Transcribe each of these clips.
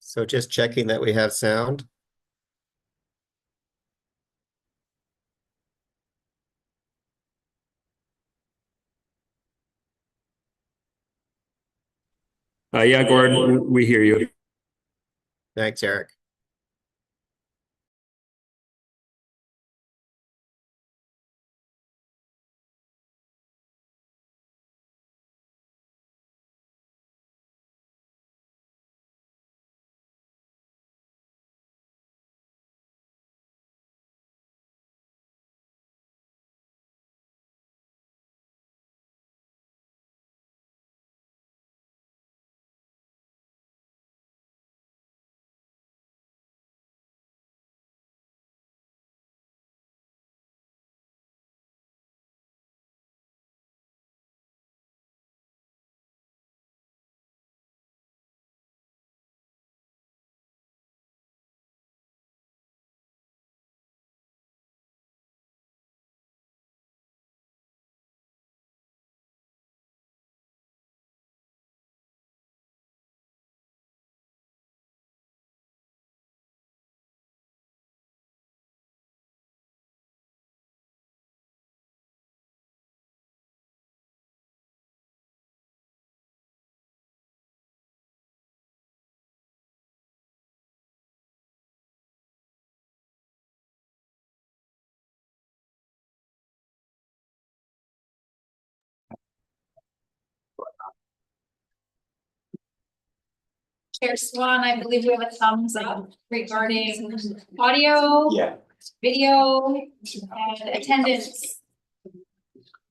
So just checking that we have sound. Yeah, Gordon, we hear you. Thanks, Eric. Chair Swan, I believe we have a thumbs up regarding audio, video, and attendance.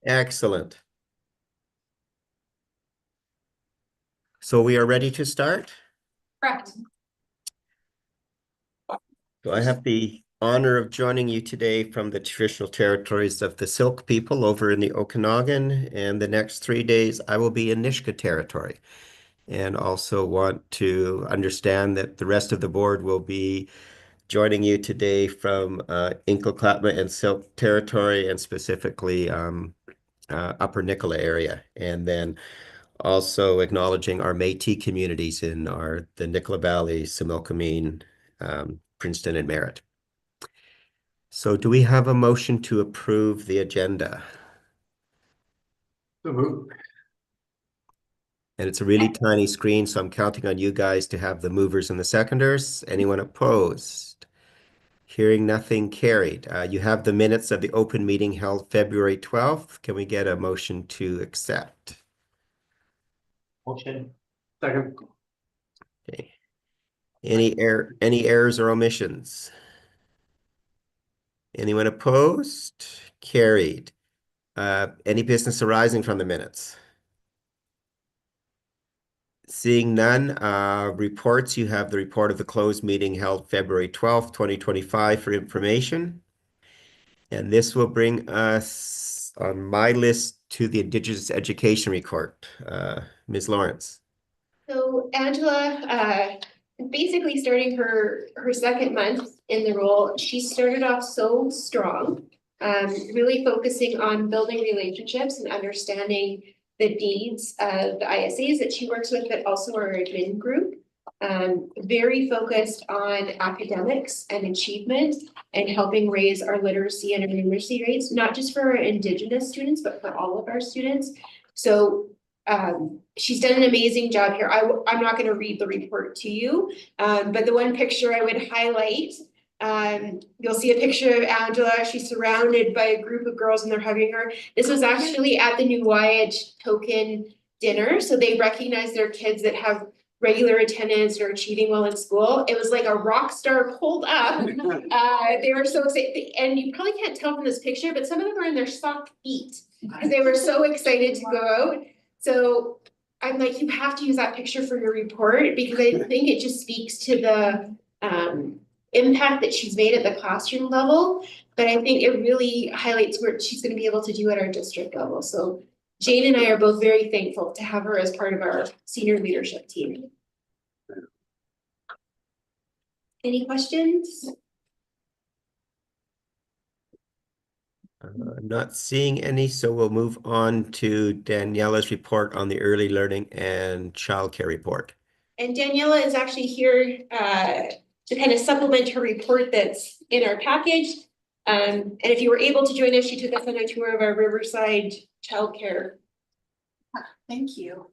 Excellent. So we are ready to start. Correct. So I have the honor of joining you today from the traditional territories of the Silk people over in the Okanagan. And the next 3 days, I will be in Nisga'a territory. And also want to understand that the rest of the board will be joining you today from Inkleklatma and Silk territory, and specifically Upper Nicola area. And then also acknowledging our Métis communities in the Nicola Valley, Similkameen, Princeton, and Merritt. So do we have a motion to approve the agenda? And it's a really tiny screen, so I'm counting on you guys to have the movers and the seconders. Anyone opposed? Hearing nothing, carried. You have the minutes of the open meeting held February 12th. Can we get a motion to accept? Motion. Second. Okay. Any errors or omissions? Anyone opposed? Carried. Any business arising from the minutes? Seeing none, reports. You have the report of the closed meeting held February 12th, 2025 for information. And this will bring us on my list to the Indigenous Education Report. Ms. Lawrence. So Angela, basically starting her second month in the role, she started off so strong, really focusing on building relationships and understanding the needs of the ISAs that she works with, but also our admin group. Very focused on academics and achievement and helping raise our literacy and our numeracy rates, not just for our Indigenous students, but for all of our students. So she's done an amazing job here. I'm not going to read the report to you, but the one picture I would highlight, you'll see a picture of Angela. She's surrounded by a group of girls and they're hugging her. This was actually at the New Waiage token dinner. So they recognize their kids that have regular attendance or achieving well in school. It was like a rock star pulled up. They were so excited. And you probably can't tell from this picture, but some of them were in their soft feet because they were so excited to go out. So I'm like, you have to use that picture for your report because I think it just speaks to the impact that she's made at the classroom level. But I think it really highlights what she's going to be able to do at our district level. So Jane and I are both very thankful to have her as part of our senior leadership team. Any questions? Not seeing any, so we'll move on to Daniela's report on the early learning and childcare report. And Daniela is actually here to kind of supplement her report that's in our package. And if you were able to join us, she took us on a tour of our Riverside childcare. Thank you.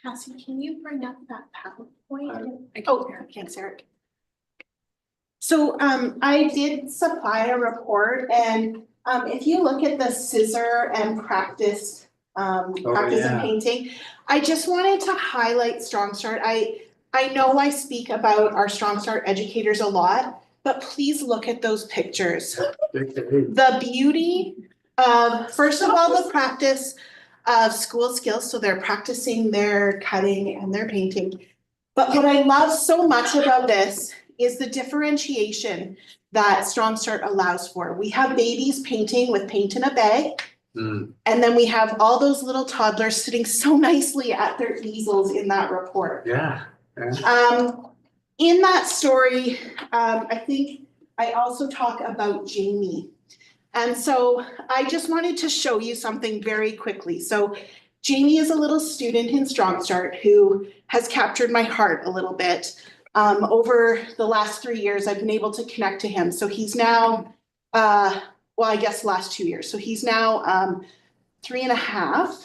Cassie, can you bring up that PowerPoint? Oh, thanks, Eric. So I did supply a report, and if you look at the scissor and practice and painting, I just wanted to highlight Strong Start. I know I speak about our Strong Start educators a lot, but please look at those pictures. The beauty of, first of all, the practice of school skills, so they're practicing their cutting and their painting. But what I love so much about this is the differentiation that Strong Start allows for. We have babies painting with paint in a bag. And then we have all those little toddlers sitting so nicely at their easels in that report. Yeah. In that story, I think I also talk about Jamie. And so I just wanted to show you something very quickly. So Jamie is a little student in Strong Start who has captured my heart a little bit. Over the last 3 years, I've been able to connect to him. So he's now, well, I guess last 2 years. So he's now 3.5.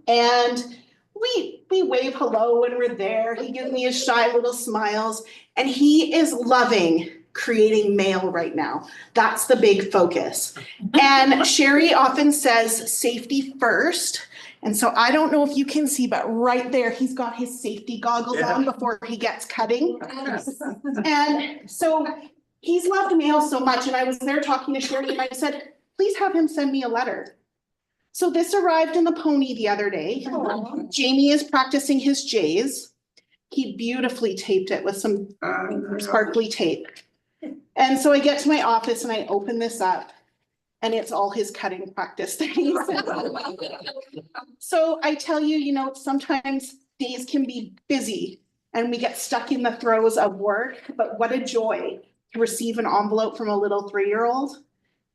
And we wave hello when we're there. He gives me his shy little smiles. And he is loving creating mail right now. That's the big focus. And Sherry often says safety first. And so I don't know if you can see, but right there, he's got his safety goggles on before he gets cutting. And so he's loved mail so much. And I was there talking to Sherry and I said, please have him send me a letter. So this arrived in the pony the other day. Jamie is practicing his J's. He beautifully taped it with some sparkly tape. And so I get to my office and I open this up and it's all his cutting practice things. So I tell you, you know, sometimes days can be busy and we get stuck in the throes of work, but what a joy to receive an envelope from a little 3-year-old.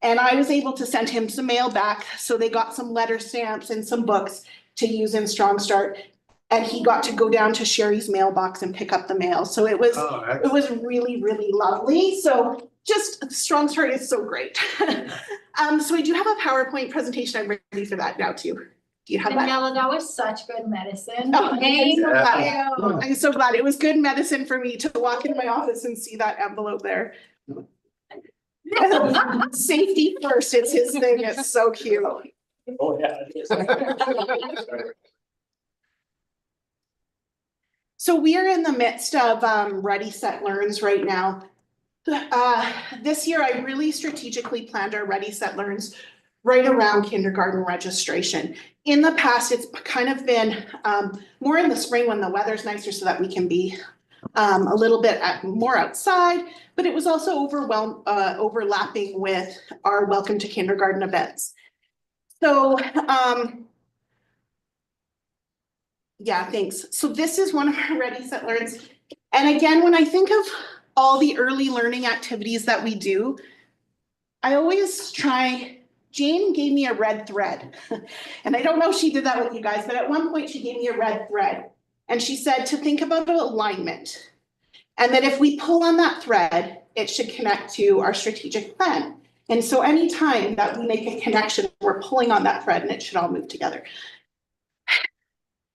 And I was able to send him some mail back. So they got some letter stamps and some books to use in Strong Start. And he got to go down to Sherry's mailbox and pick up the mail. So it was really, really lovely. So just Strong Start is so great. So I do have a PowerPoint presentation. I'm ready for that now too. Do you have that? Daniela, that was such good medicine. Oh, Thank you. I'm so glad. It was good medicine for me to walk into my office and see that envelope there. Safety first, it's his thing. It's so cute. Oh, yeah. It is. So we are in the midst of Ready, Set, Learns right now. This year, I really strategically planned our Ready, Set, Learns right around kindergarten registration. In the past, it's kind of been more in the spring when the weather's nicer so that we can be a little bit more outside, but it was also overlapping with our Welcome to Kindergarten events. So yeah, thanks. So this is one of our Ready, Set, Learns. And again, when I think of all the early learning activities that we do, I always try, Jane gave me a red thread. And I don't know if she did that with you guys, but at one point she gave me a red thread. And she said to think about alignment. And that if we pull on that thread, it should connect to our strategic plan. And so anytime that we make a connection, we're pulling on that thread and it should all move together.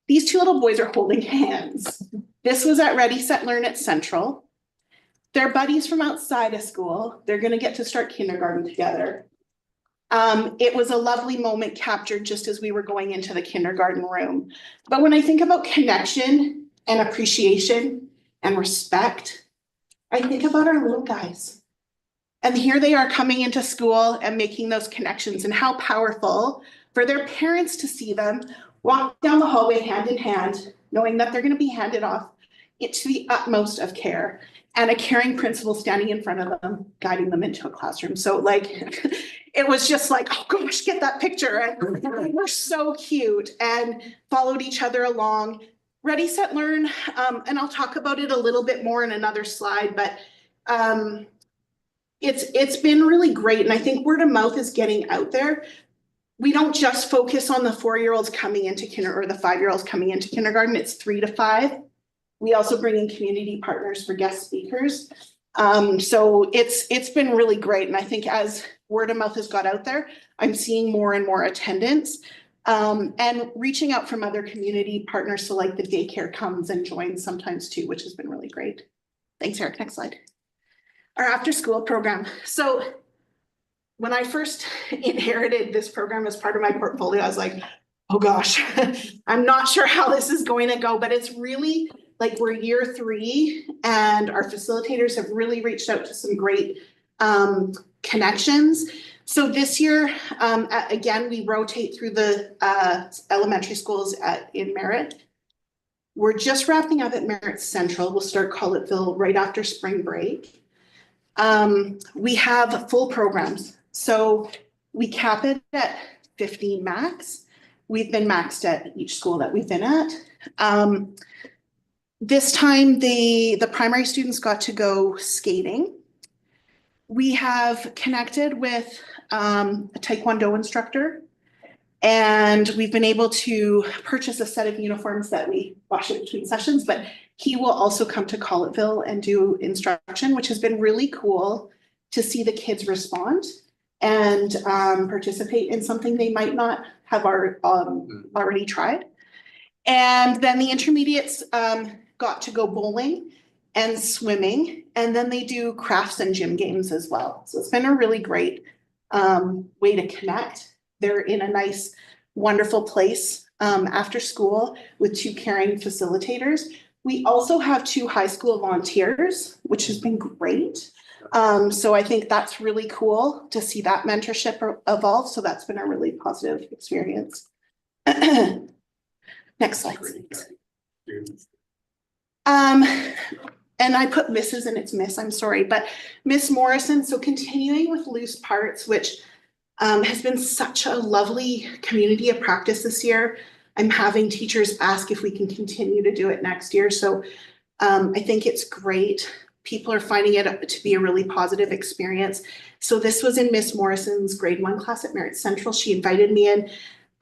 These two little boys are holding hands. This was at Ready, Set, Learn at Central. They're buddies from outside of school. They're gonna get to start kindergarten together. It was a lovely moment captured just as we were going into the kindergarten room. But when I think about connection and appreciation and respect, I think about our little guys. And here they are coming into school and making those connections, and how powerful for their parents to see them walk down the hallway hand in hand, knowing that they're going to be handed off to the utmost of care, and a caring principal standing in front of them, guiding them into a classroom. So like, it was just like, oh gosh, get that picture. And they were so cute and followed each other along. Ready, Set, Learn, and I'll talk about it a little bit more in another slide, but it's been really great. And I think word of mouth is getting out there. We don't just focus on the 4-year-olds coming into kindergarten or the 5-year-olds coming into kindergarten. It's 3 to 5. We also bring in community partners for guest speakers. So it's been really great. And I think as word of mouth has got out there, I'm seeing more and more attendance. And reaching out from other community partners, so like the daycare comes and joins sometimes too, which has been really great. Thanks, Eric. Next slide. Our after school program. So when I first inherited this program as part of my portfolio, I was like, oh gosh, I'm not sure how this is going to go, but it's really like we're year 3 and our facilitators have really reached out to some great connections. So this year, again, we rotate through the elementary schools in Merritt. We're just wrapping up at Merritt Central. We'll start Collettville right after spring break. We have full programs. So we cap it at 15 max. We've been maxed at each school that we've been at. This time the primary students got to go skating. We have connected with a Taekwondo instructor, and we've been able to purchase a set of uniforms that we wash it between sessions, but he will also come to Collettville and do instruction, which has been really cool to see the kids respond and participate in something they might not have already tried. And then the intermediates got to go bowling and swimming, and then they do crafts and gym games as well. So it's been a really great way to connect. They're in a nice, wonderful place after school with 2 caring facilitators. We also have 2 high school volunteers, which has been great. So I think that's really cool to see that mentorship evolve. So that's been a really positive experience. Next slide, please. And I put Mrs. and it's Miss, I'm sorry, but Miss Morrison. So continuing with loose parts, which has been such a lovely community of practice this year. I'm having teachers ask if we can continue to do it next year. So I think it's great. People are finding it to be a really positive experience. So this was in Miss Morrison's grade 1 class at Merritt Central. She invited me in.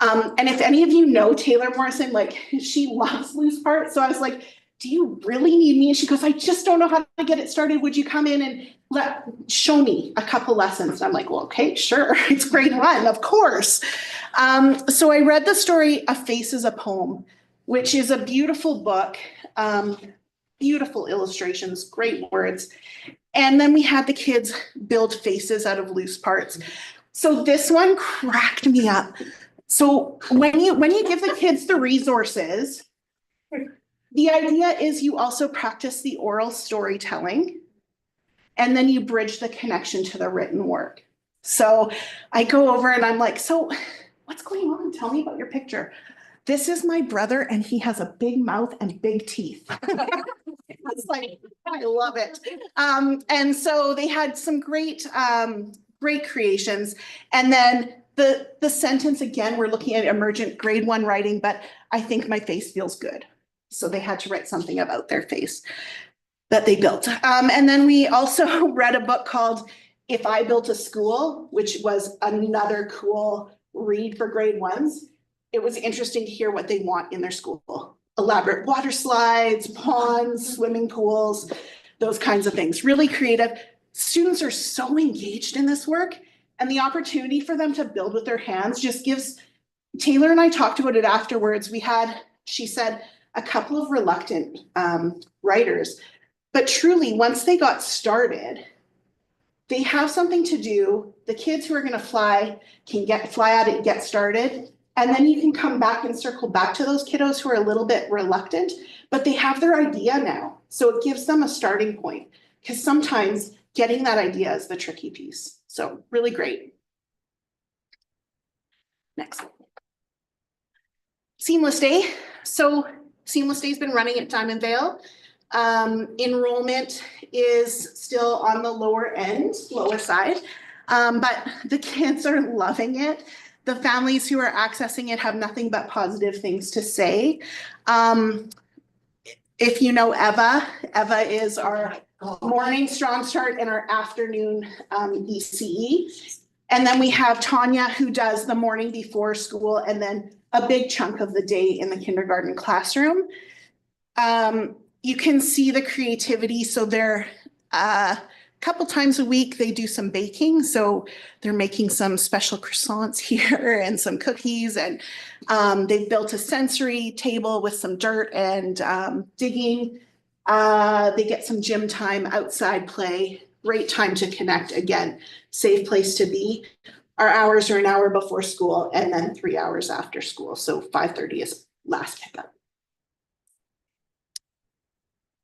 And if any of you know Taylor Morrison, like she loves loose parts. So I was like, do you really need me? And she goes, I just don't know how to get it started. Would you come in and show me a couple lessons? And I'm like, well, okay, sure. It's grade 1, of course. So I read the story, A Face is a Poem, which is a beautiful book, beautiful illustrations, great words. And then we had the kids build faces out of loose parts. So this one cracked me up. So when you give the kids the resources, the idea is you also practice the oral storytelling, and then you bridge the connection to the written work. So I go over and I'm like, so what's going on? Tell me about your picture. This is my brother, and he has a big mouth and big teeth. It's like, I love it. And so they had some great creations. And then the sentence, again, we're looking at emergent grade 1 writing, but I think my face feels good. So they had to write something about their face that they built. And then we also read a book called If I Built a School, which was another cool read for grade 1s. It was interesting to hear what they want in their school. Elaborate water slides, ponds, swimming pools, those kinds of things. Really creative. Students are so engaged in this work, and the opportunity for them to build with their hands just gives, Taylor and I talked about it afterwards. She said, a couple of reluctant writers, but truly once they got started, they have something to do. The kids who are going to fly can fly at it, get started, and then you can come back and circle back to those kiddos who are a little bit reluctant, but they have their idea now. So it gives them a starting point, because sometimes getting that idea is the tricky piece. So really great. Next. Seamless Day. So Seamless Day has been running at Diamond Vale. Enrollment is still on the lower side, but the kids are loving it. The families who are accessing it have nothing but positive things to say. If you know Eva is our morning strong start and our afternoon ECE. And then we have Tanya, who does the morning before school and then a big chunk of the day in the kindergarten classroom. you can see the creativity. So they're a couple times a week, they do some baking. So they're making some special croissants here and some cookies. And they've built a sensory table with some dirt and digging. They get some gym time, outside play, great time to connect. Again, safe place to be. Our hours are an hour before school and then 3 hours after school. So 5:30 is last pickup.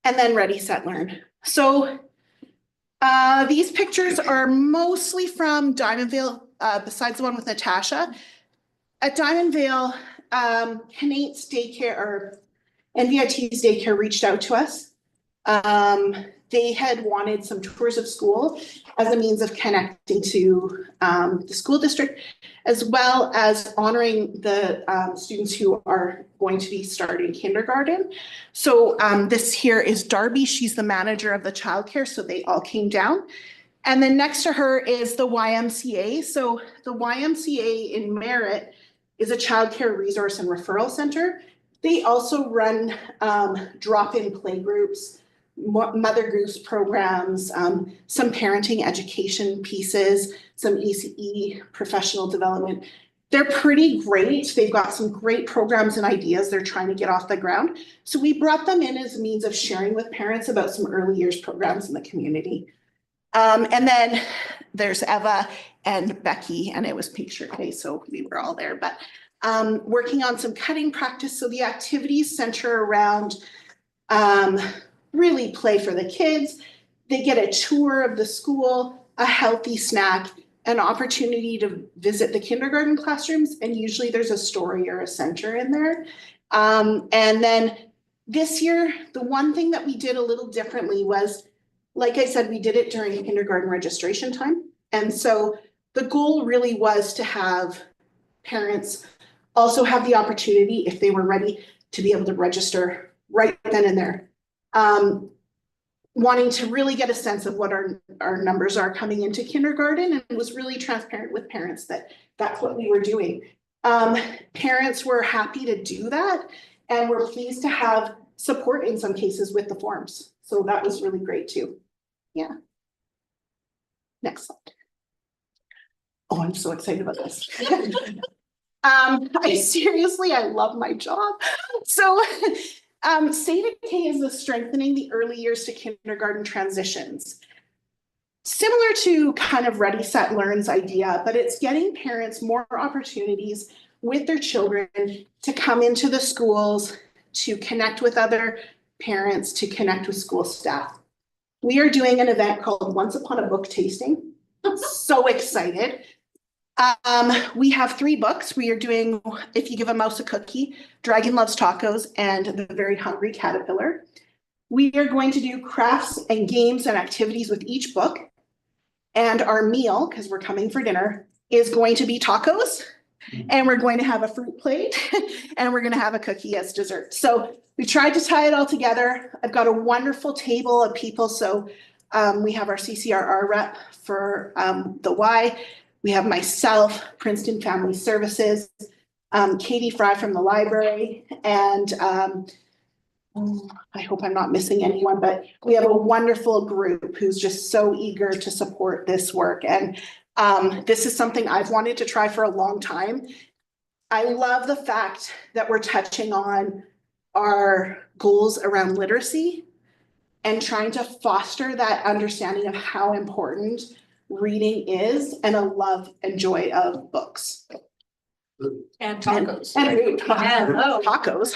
And then ready, set, learn. So these pictures are mostly from Diamondville, besides the one with Natasha. At Diamondville, Kanate's daycare or NVIT's daycare reached out to us. They had wanted some tours of school as a means of connecting to the school district, as well as honoring the students who are going to be starting kindergarten. So this here is Darby. She's the manager of the childcare, so they all came down. And then next to her is the YMCA. So the YMCA in Merritt is a childcare resource and referral center. They also run drop-in play groups, mother goose programs, some parenting education pieces, some ECE professional development. They're pretty great. They've got some great programs and ideas they're trying to get off the ground. So we brought them in as a means of sharing with parents about some early years programs in the community. And then there's Eva and Becky, and it was Pink Shirt Day, so we were all there, but working on some cutting practice. So the activities center around really play for the kids. They get a tour of the school, a healthy snack, an opportunity to visit the kindergarten classrooms, and usually there's a story or a center in there. And then this year, the one thing that we did a little differently was, like I said, we did it during kindergarten registration time. And so the goal really was to have parents also have the opportunity, if they were ready, to be able to register right then and there. Wanting to really get a sense of what our numbers are coming into kindergarten, and was really transparent with parents that that's what we were doing. Parents were happy to do that, and we're pleased to have support in some cases with the forms. So that was really great too. Yeah. Next slide. Oh, I'm so excited about this. I love my job. So State of K is the strengthening the early years to kindergarten transitions. Similar to kind of Ready, Set, Learn's idea, but it's getting parents more opportunities with their children to come into the schools, to connect with other parents, to connect with school staff. We are doing an event called Once Upon a Book Tasting. I'm so excited. We have 3 books. We are doing If You Give a Mouse a Cookie, Dragon Loves Tacos, and The Very Hungry Caterpillar. We are going to do crafts and games and activities with each book. And our meal, because we're coming for dinner, is going to be tacos. And we're going to have a fruit plate. And we're going to have a cookie as dessert. So we tried to tie it all together. I've got a wonderful table of people. So we have our CCRR rep for the Y. We have myself, Princeton Family Services, Katie Fry from the library, and I hope I'm not missing anyone, but we have a wonderful group who's just so eager to support this work. And this is something I've wanted to try for a long time. I love the fact that we're touching on our goals around literacy and trying to foster that understanding of how important reading is and a love and joy of books. And tacos. And Hello. tacos.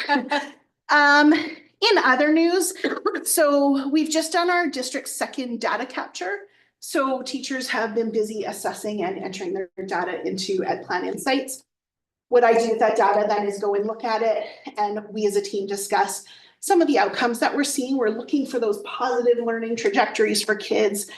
In other news, so we've just done our district's second data capture. So teachers have been busy assessing and entering their data into EdPlan Insights. What I do with that data then is go and look at it, and we as a team discuss some of the outcomes that we're seeing. We're looking for those positive learning trajectories for kids.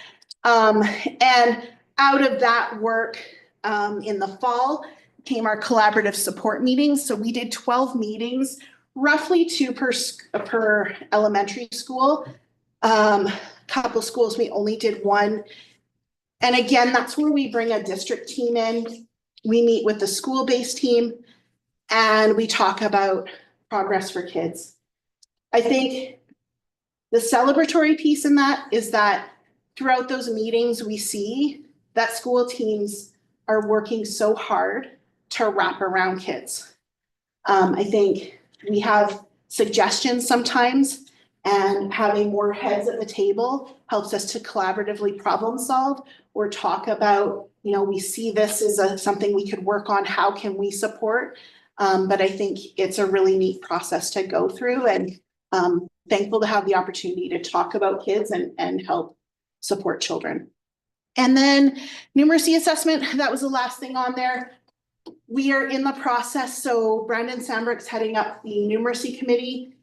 And out of that work in the fall came our collaborative support meetings. So we did 12 meetings, roughly 2 per elementary school. Couple schools, we only did 1. And again, that's where we bring a district team in. We meet with the school-based team and we talk about progress for kids. I think The celebratory piece in that is that throughout those meetings, we see that school teams are working so hard to wrap around kids. I think we have suggestions sometimes, and having more heads at the table helps us to collaboratively problem solve or talk about, we see this as something we could work on, how can we support? But I think it's a really neat process to go through, and thankful to have the opportunity to talk about kids and help support children. And then numeracy assessment, that was the last thing on there. We are in the process, so Brandon Sambrook's heading up the numeracy committee,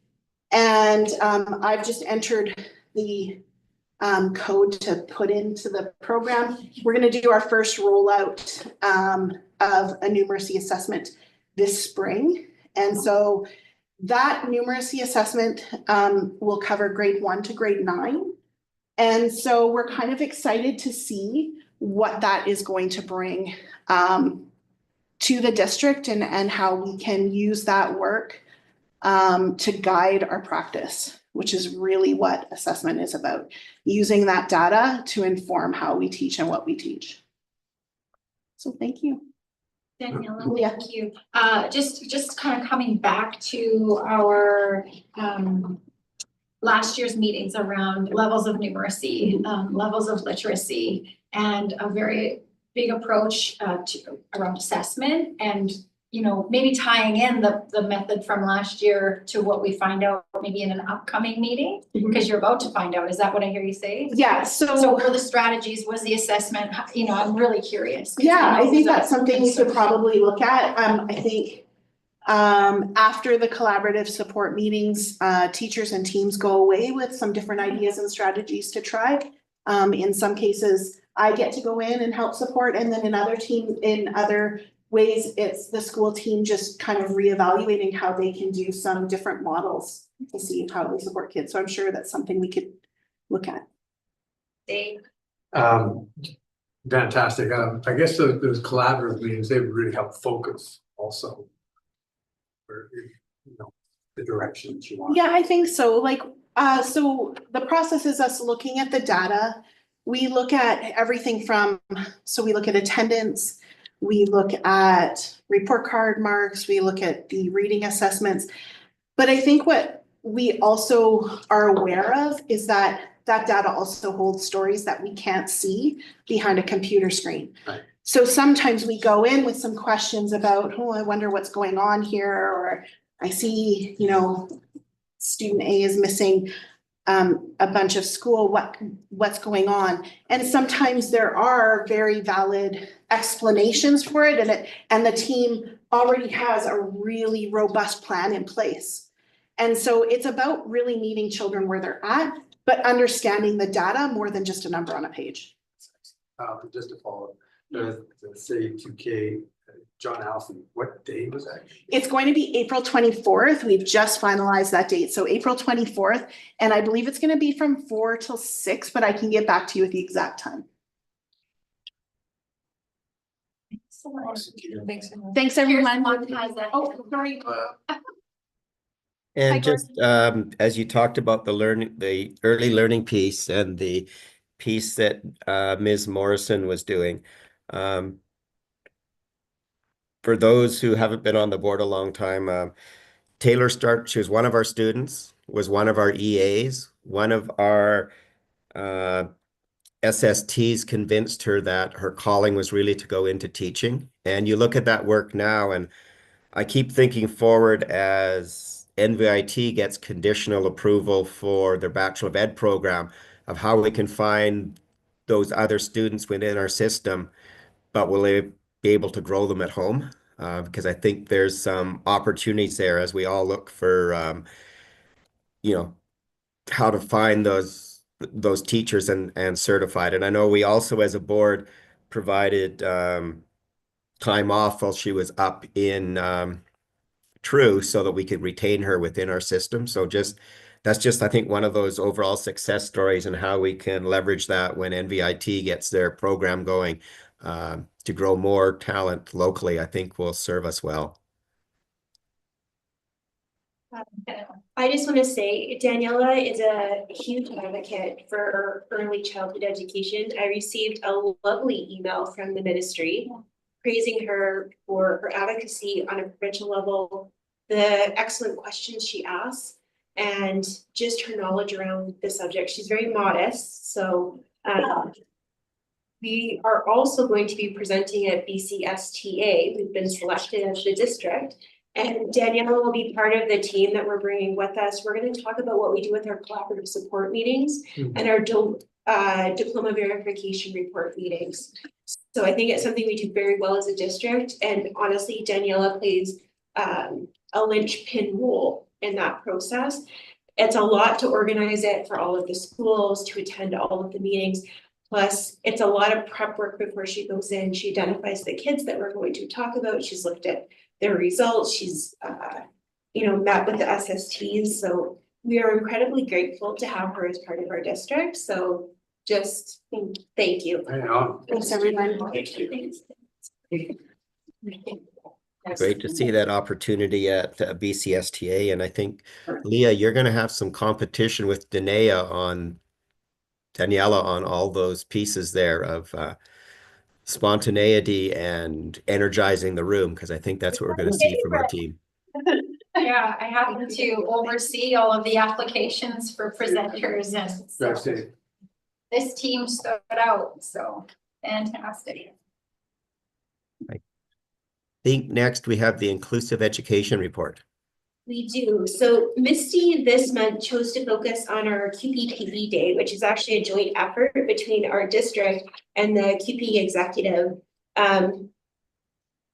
and I've just entered the code to put into the program. We're going to do our first rollout of a numeracy assessment this spring, and so that numeracy assessment will cover grade 1 to grade 9. And so we're kind of excited to see what that is going to bring to the district, and how we can use that work to guide our practice, which is really what assessment is about, using that data to inform how we teach and what we teach. So thank you. Daniela, Yeah. thank you. Just kind of coming back to our last year's meetings around levels of numeracy, levels of literacy, and a very big approach around assessment, and maybe tying in the method from last year to what we find out maybe in an upcoming meeting, because you're about to find out. Is that what I hear you say? Yeah, So what are the strategies? Was the assessment, I'm really curious. yeah, I think that's something we could probably look at. I think after the collaborative support meetings, teachers and teams go away with some different ideas and strategies to try. In some cases, I get to go in and help support, and then in other ways, it's the school team just kind of reevaluating how they can do some different models to see how they support kids. So I'm sure that's something we could look at. Dave? Fantastic. I guess those collaborative meetings, they really help focus also. For, the direction that you want. Yeah, I think so. So the process is us looking at the data. We look at everything we look at attendance, we look at report card marks, we look at the reading assessments. But I think what we also are aware of is that data also holds stories that we can't see behind a computer screen. Right. So sometimes we go in with some questions about, I wonder what's going on here, or I see, student A is missing a bunch of school, what's going on? And sometimes there are very valid explanations for it, and the team already has a really robust plan in place. And so it's about really meeting children where they're at, but understanding the data more than just a number on a page. Just to follow, the say 2K, John Allison, what day was that? It's going to be April 24th. We've just finalized that date. So April 24th, and I believe it's going to be from 4 till 6, but I can get back to you with the exact time. Thanks, everyone. Oh, sorry. And Hi, just as you talked about the early learning piece and the piece that Ms. Morrison was doing, for those who haven't been on the board a long time, Taylor Stark, she was one of our students, was one of our EAs, one of our SSTs convinced her that her calling was really to go into teaching. And you look at that work now, and I keep thinking forward as NVIT gets conditional approval for their Bachelor of Ed program of how we can find those other students within our system, but will they be able to grow them at home? Because I think there's some opportunities there as we all look for, how to find those teachers and certified. And I know we also, as a board, provided time off while she was up in True, so that we could retain her within our system. So that's just, I think, one of those overall success stories, and how we can leverage that when NVIT gets their program going to grow more talent locally, I think will serve us well. I just want to say Daniela is a huge advocate for early childhood education. I received a lovely email from the ministry praising her for her advocacy on a provincial level, the excellent questions she asks, and just her knowledge around the subject. She's very modest, so we are also going to be presenting at BCSTA. We've been selected as the district. And Daniela will be part of the team that we're bringing with us. We're going to talk about what we do with our collaborative support meetings and our diploma verification report meetings. So I think it's something we do very well as a district. And honestly, Daniela plays a linchpin role in that process. It's a lot to organize it for all of the schools, to attend all of the meetings. Plus, it's a lot of prep work before she goes in. She identifies the kids that we're going to talk about. She's looked at their results. She's, met with the SSTs. So we are incredibly grateful to have her as part of our district. So just thank you. I know. Thanks, everyone. Great to see that opportunity at BCSTA. And I think, Leah, you're going to have some competition with Daniela on all those pieces there of spontaneity and energizing the room, because I think that's what we're going to see from our team. Yeah, I happen to oversee all of the applications for presenters, and so That's it. this team stood out, so fantastic. I think next we have the inclusive education report. We do. So Misty this month chose to focus on our QPPE Day, which is actually a joint effort between our district and the QP executive.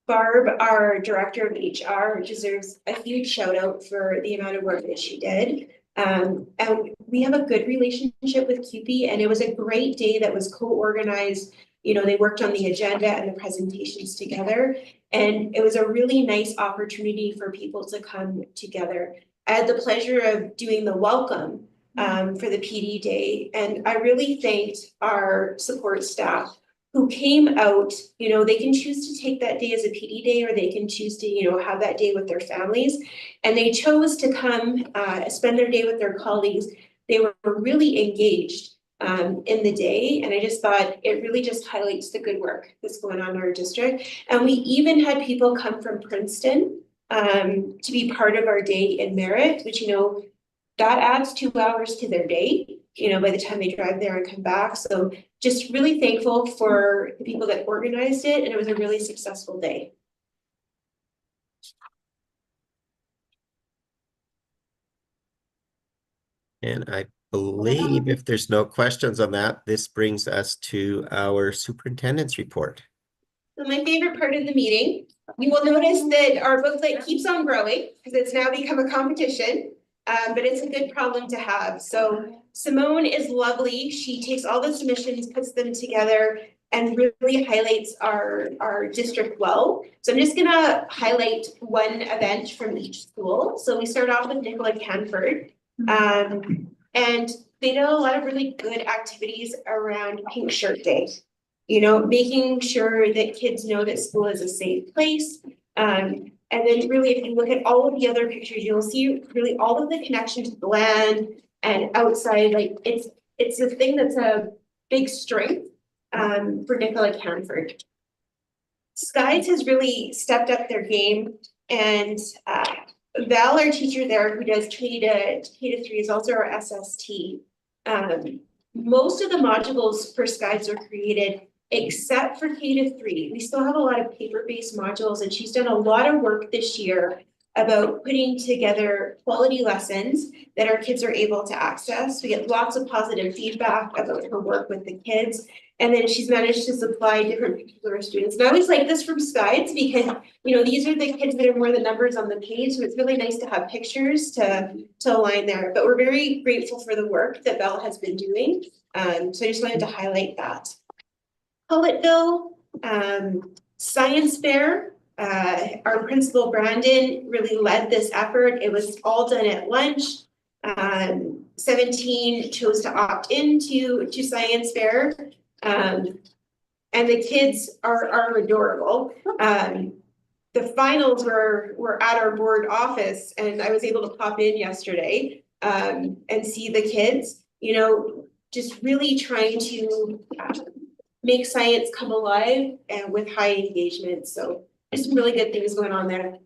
Barb, our director of HR, deserves a huge shout out for the amount of work that she did. And we have a good relationship with QP, and it was a great day that was co-organized. They worked on the agenda and the presentations together, and it was a really nice opportunity for people to come together. I had the pleasure of doing the welcome for the PD Day, and I really thanked our support staff who came out. They can choose to take that day as a PD Day, or they can choose to, have that day with their families. And they chose to come spend their day with their colleagues. They were really engaged in the day. And I just thought it really just highlights the good work that's going on in our district. And we even had people come from Princeton to be part of our day in Merritt, which, that adds 2 hours to their day, by the time they drive there and come back. So just really thankful for the people that organized it, and it was a really successful day. And I believe if there's no questions on that, this brings us to our superintendent's report. So my favorite part of the meeting, you will notice that our booklet keeps on growing because it's now become a competition, but it's a good problem to have. So Simone is lovely. She takes all the submissions, puts them together, and really highlights our district well. So I'm just gonna highlight one event from each school. So we start off with Nicola Canford. And they did a lot of really good activities around Pink Shirt Day. Making sure that kids know that school is a safe place. And then really, if you look at all of the other pictures, you'll see really all of the connection to the land and outside. Like it's a thing that's a big strength for Nicola Canford. Skies has really stepped up their game, and Val, our teacher there, who does K to 3, is also our SST. Most of the modules for Skies are created except for K to 3. We still have a lot of paper-based modules, and she's done a lot of work this year about putting together quality lessons that our kids are able to access. We get lots of positive feedback about her work with the kids. And then she's managed to supply different pictures of our students. And I always like this from Skies because, these are the kids that are more the numbers on the page. So it's really nice to have pictures to align there. But we're very grateful for the work that Belle has been doing. So I just wanted to highlight that. Collettville, Science Fair. Our principal, Brandon, really led this effort. It was all done at lunch. 17 chose to opt into Science Fair. And the kids are adorable. the finals were at our board office, and I was able to pop in yesterday and see the kids, you know, just really trying to make science come alive and with high engagement. So there's some really good things going on there.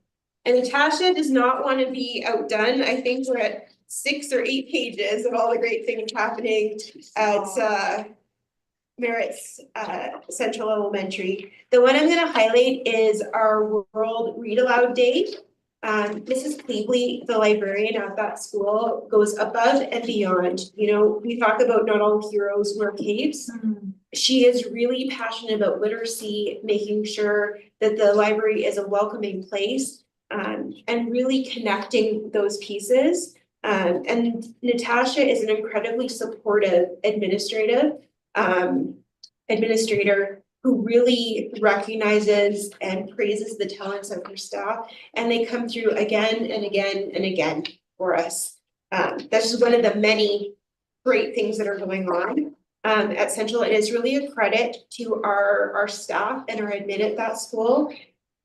And Natasha does not want to be outdone. I think we're at 6 or 8 pages of all the great things happening at Merritt's Central Elementary. The one I'm going to highlight is our World Read Aloud Day. Mrs. Cleveley, the librarian at that school, goes above and beyond. You know, we talk about not all heroes wear capes. She is really passionate about literacy, making sure that the library is a welcoming place, and really connecting those pieces. And Natasha is an incredibly supportive administrator who really recognizes and praises the talents of her staff, and they come through again and again and again for us. That's just one of the many great things that are going on at Central. It is really a credit to our staff and our admin at that school.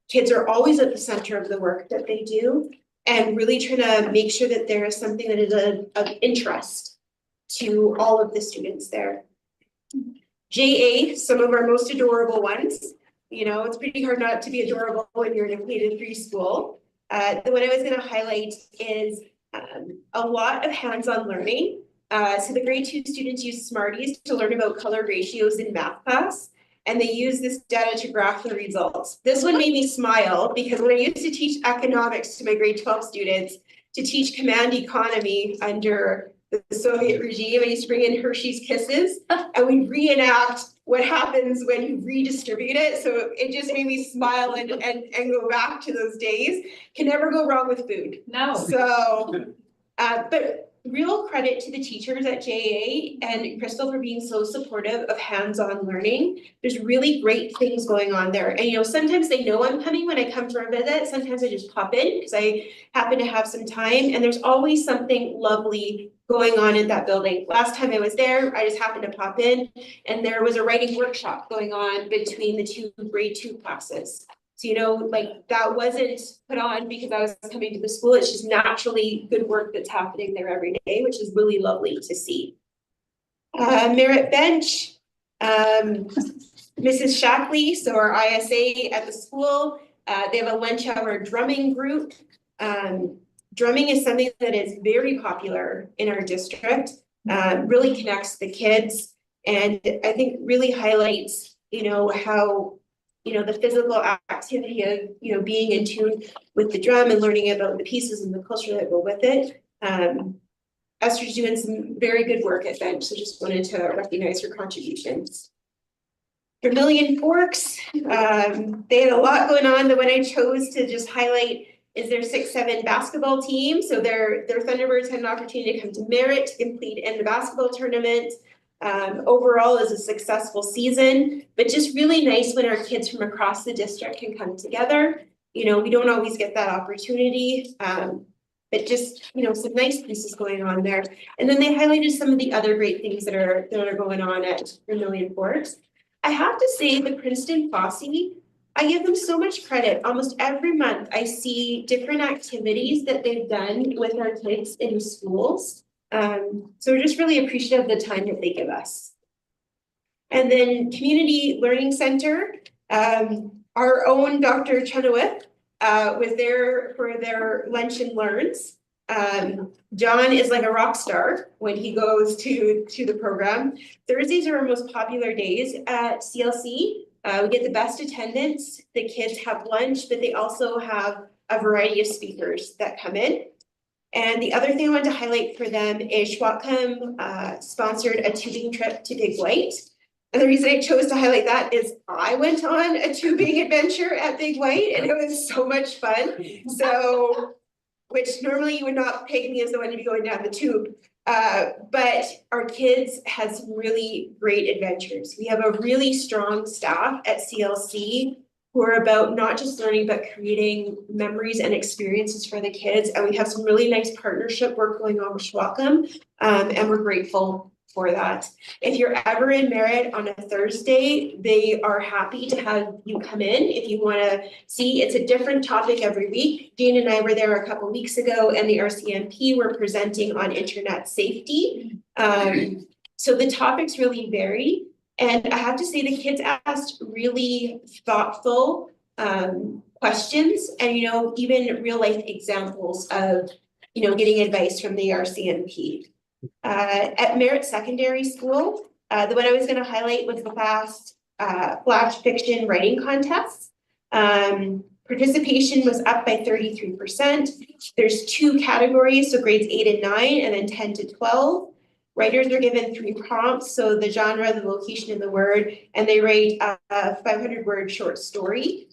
Kids are always at the center of the work that they do, and really trying to make sure that there is something that is of interest to all of the students there. JA, some of our most adorable ones. You know, it's pretty hard not to be adorable when you're in a K-3 school. The one I was going to highlight is a lot of hands-on learning. So the grade 2 students use Smarties to learn about color ratios in math class, and they use this data to graph the results. This one made me smile because when I used to teach economics to my grade 12 students, to teach command economy under the Soviet regime, I used to bring in Hershey's Kisses, and we reenact what happens when you redistribute it. So it just made me smile and go back to those days. Can never go wrong with food. No. So, but real credit to the teachers at JA and Crystal for being so supportive of hands-on learning. There's really great things going on there. And you know, sometimes they know I'm coming when I come for a visit. Sometimes I just pop in because I happen to have some time, and there's always something lovely going on in that building. Last time I was there, I just happened to pop in, and there was a writing workshop going on between the 2 grade 2 classes. So, you know, like that wasn't put on because I was coming to the school. It's just naturally good work that's happening there every day, which is really lovely to see. Merit Bench, Mrs. Shackley, so our ISA at the school, they have a lunch hour drumming group. Drumming is something that is very popular in our district, really connects the kids, and I think really highlights, you know, how, you know, the physical activity of, you know, being in tune with the drum and learning about the pieces and the culture that go with it. Esther's doing some very good work at Bench, so just wanted to recognize her contributions. Vermilion Forks, they had a lot going on. The one I chose to just highlight is their 6-7 basketball team. So their Thunderbirds had an opportunity to come to Merritt to complete in the basketball tournament. Overall is a successful season, but just really nice when our kids from across the district can come together. You know, we don't always get that opportunity, but just, you know, some nice pieces going on there. And then they highlighted some of the other great things that are going on at Vermilion Forks. I have to say the Princeton Posse, I give them so much credit. Almost every month I see different activities that they've done with our kids in schools. So we're just really appreciative of the time that they give us. And then Community Learning Center, our own Dr. Chenoweth was there for their lunch and learns. John is like a rock star when he goes to the program. Thursdays are our most popular days at CLC. We get the best attendance, the kids have lunch, but they also have a variety of speakers that come in. And the other thing I wanted to highlight for them is Schwatcom sponsored a tubing trip to Big White. And the reason I chose to highlight that is I went on a tubing adventure at Big White and it was so much fun. So, which normally you would not peg me as the one to be going down the tube. But our kids had some really great adventures. We have a really strong staff at CLC who are about not just learning, but creating memories and experiences for the kids. And we have some really nice partnership work going on with Schwacom. And we're grateful for that. If you're ever in Merritt on a Thursday, they are happy to have you come in if you want to see. It's a different topic every week. Jane and I were there a couple weeks ago, and the RCMP were presenting on internet safety. So the topics really vary. And I have to say the kids asked really thoughtful questions and, you know, even real life examples of, you know, getting advice from the RCMP. At Merritt Secondary School, the one I was going to highlight was the flash fiction writing contest. Participation was up by 33%. There's 2 categories, so grades 8 and 9, and then 10 to 12. Writers are given 3 prompts, so the genre, the location, and the word, and they write a 500-word short story.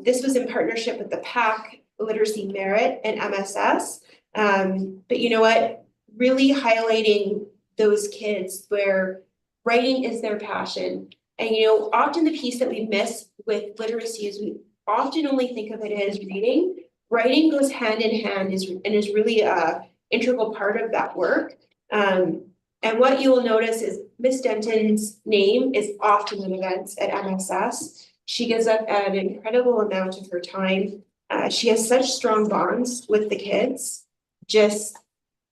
This was in partnership with the PAC, Literacy Merit, and MSS. But you know what? Really highlighting those kids where writing is their passion. And you know, often the piece that we miss with literacy is we often only think of it as reading. Writing goes hand in hand and is really a integral part of that work. And what you will notice is Miss Denton's name is often in events at MSS. She gives up an incredible amount of her time. She has such strong bonds with the kids. Just,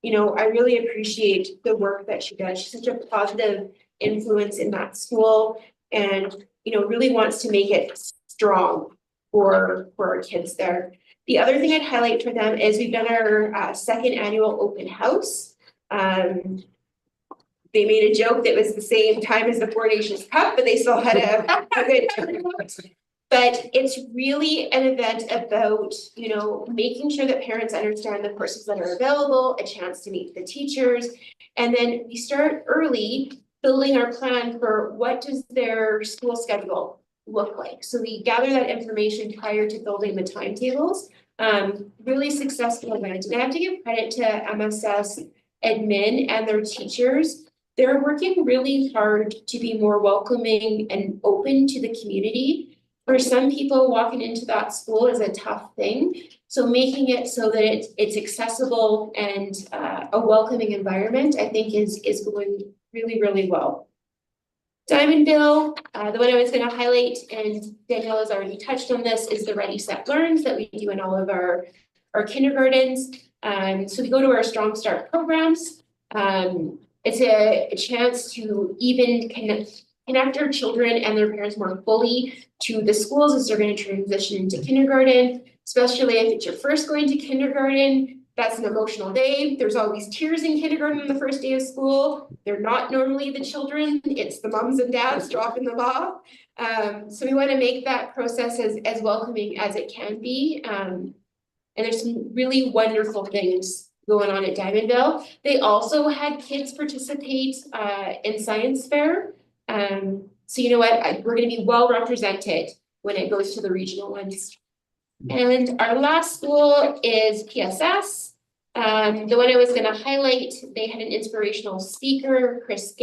you know, I really appreciate the work that she does. She's such a positive influence in that school and, you know, really wants to make it strong for our kids there. The other thing I'd highlight for them is we've done our second annual open house. They made a joke that was the same time as the Four Nations Cup, but they still had a good turnout. But it's really an event about, you know, making sure that parents understand the courses that are available, a chance to meet the teachers. And then we start early building our plan for what does their school schedule look like. So we gather that information prior to building the timetables. Really successful event. And I have to give credit to MSS admin and their teachers. They're working really hard to be more welcoming and open to the community. For some people, walking into that school is a tough thing. So making it so that it's accessible and a welcoming environment, I think is going really, really well. Diamondville, the one I was going to highlight, and Danielle has already touched on this, is the Ready, Set, Learns that we do in all of our kindergartens. So we go to our Strong Start programs. It's a chance to even connect our children and their parents more fully to the schools as they're going to transition into kindergarten, especially if it's your first going to kindergarten. That's an emotional day. There's always tears in kindergarten on the first day of school. They're not normally the children, it's the moms and dads dropping them off. So we want to make that process as welcoming as it can be. And there's some really wonderful things going on at Diamondville. They also had kids participate in science fair. So you know what, we're going to be well represented when it goes to the regional ones. And our last school is PSS. The one I was going to highlight, they had an inspirational speaker, Chris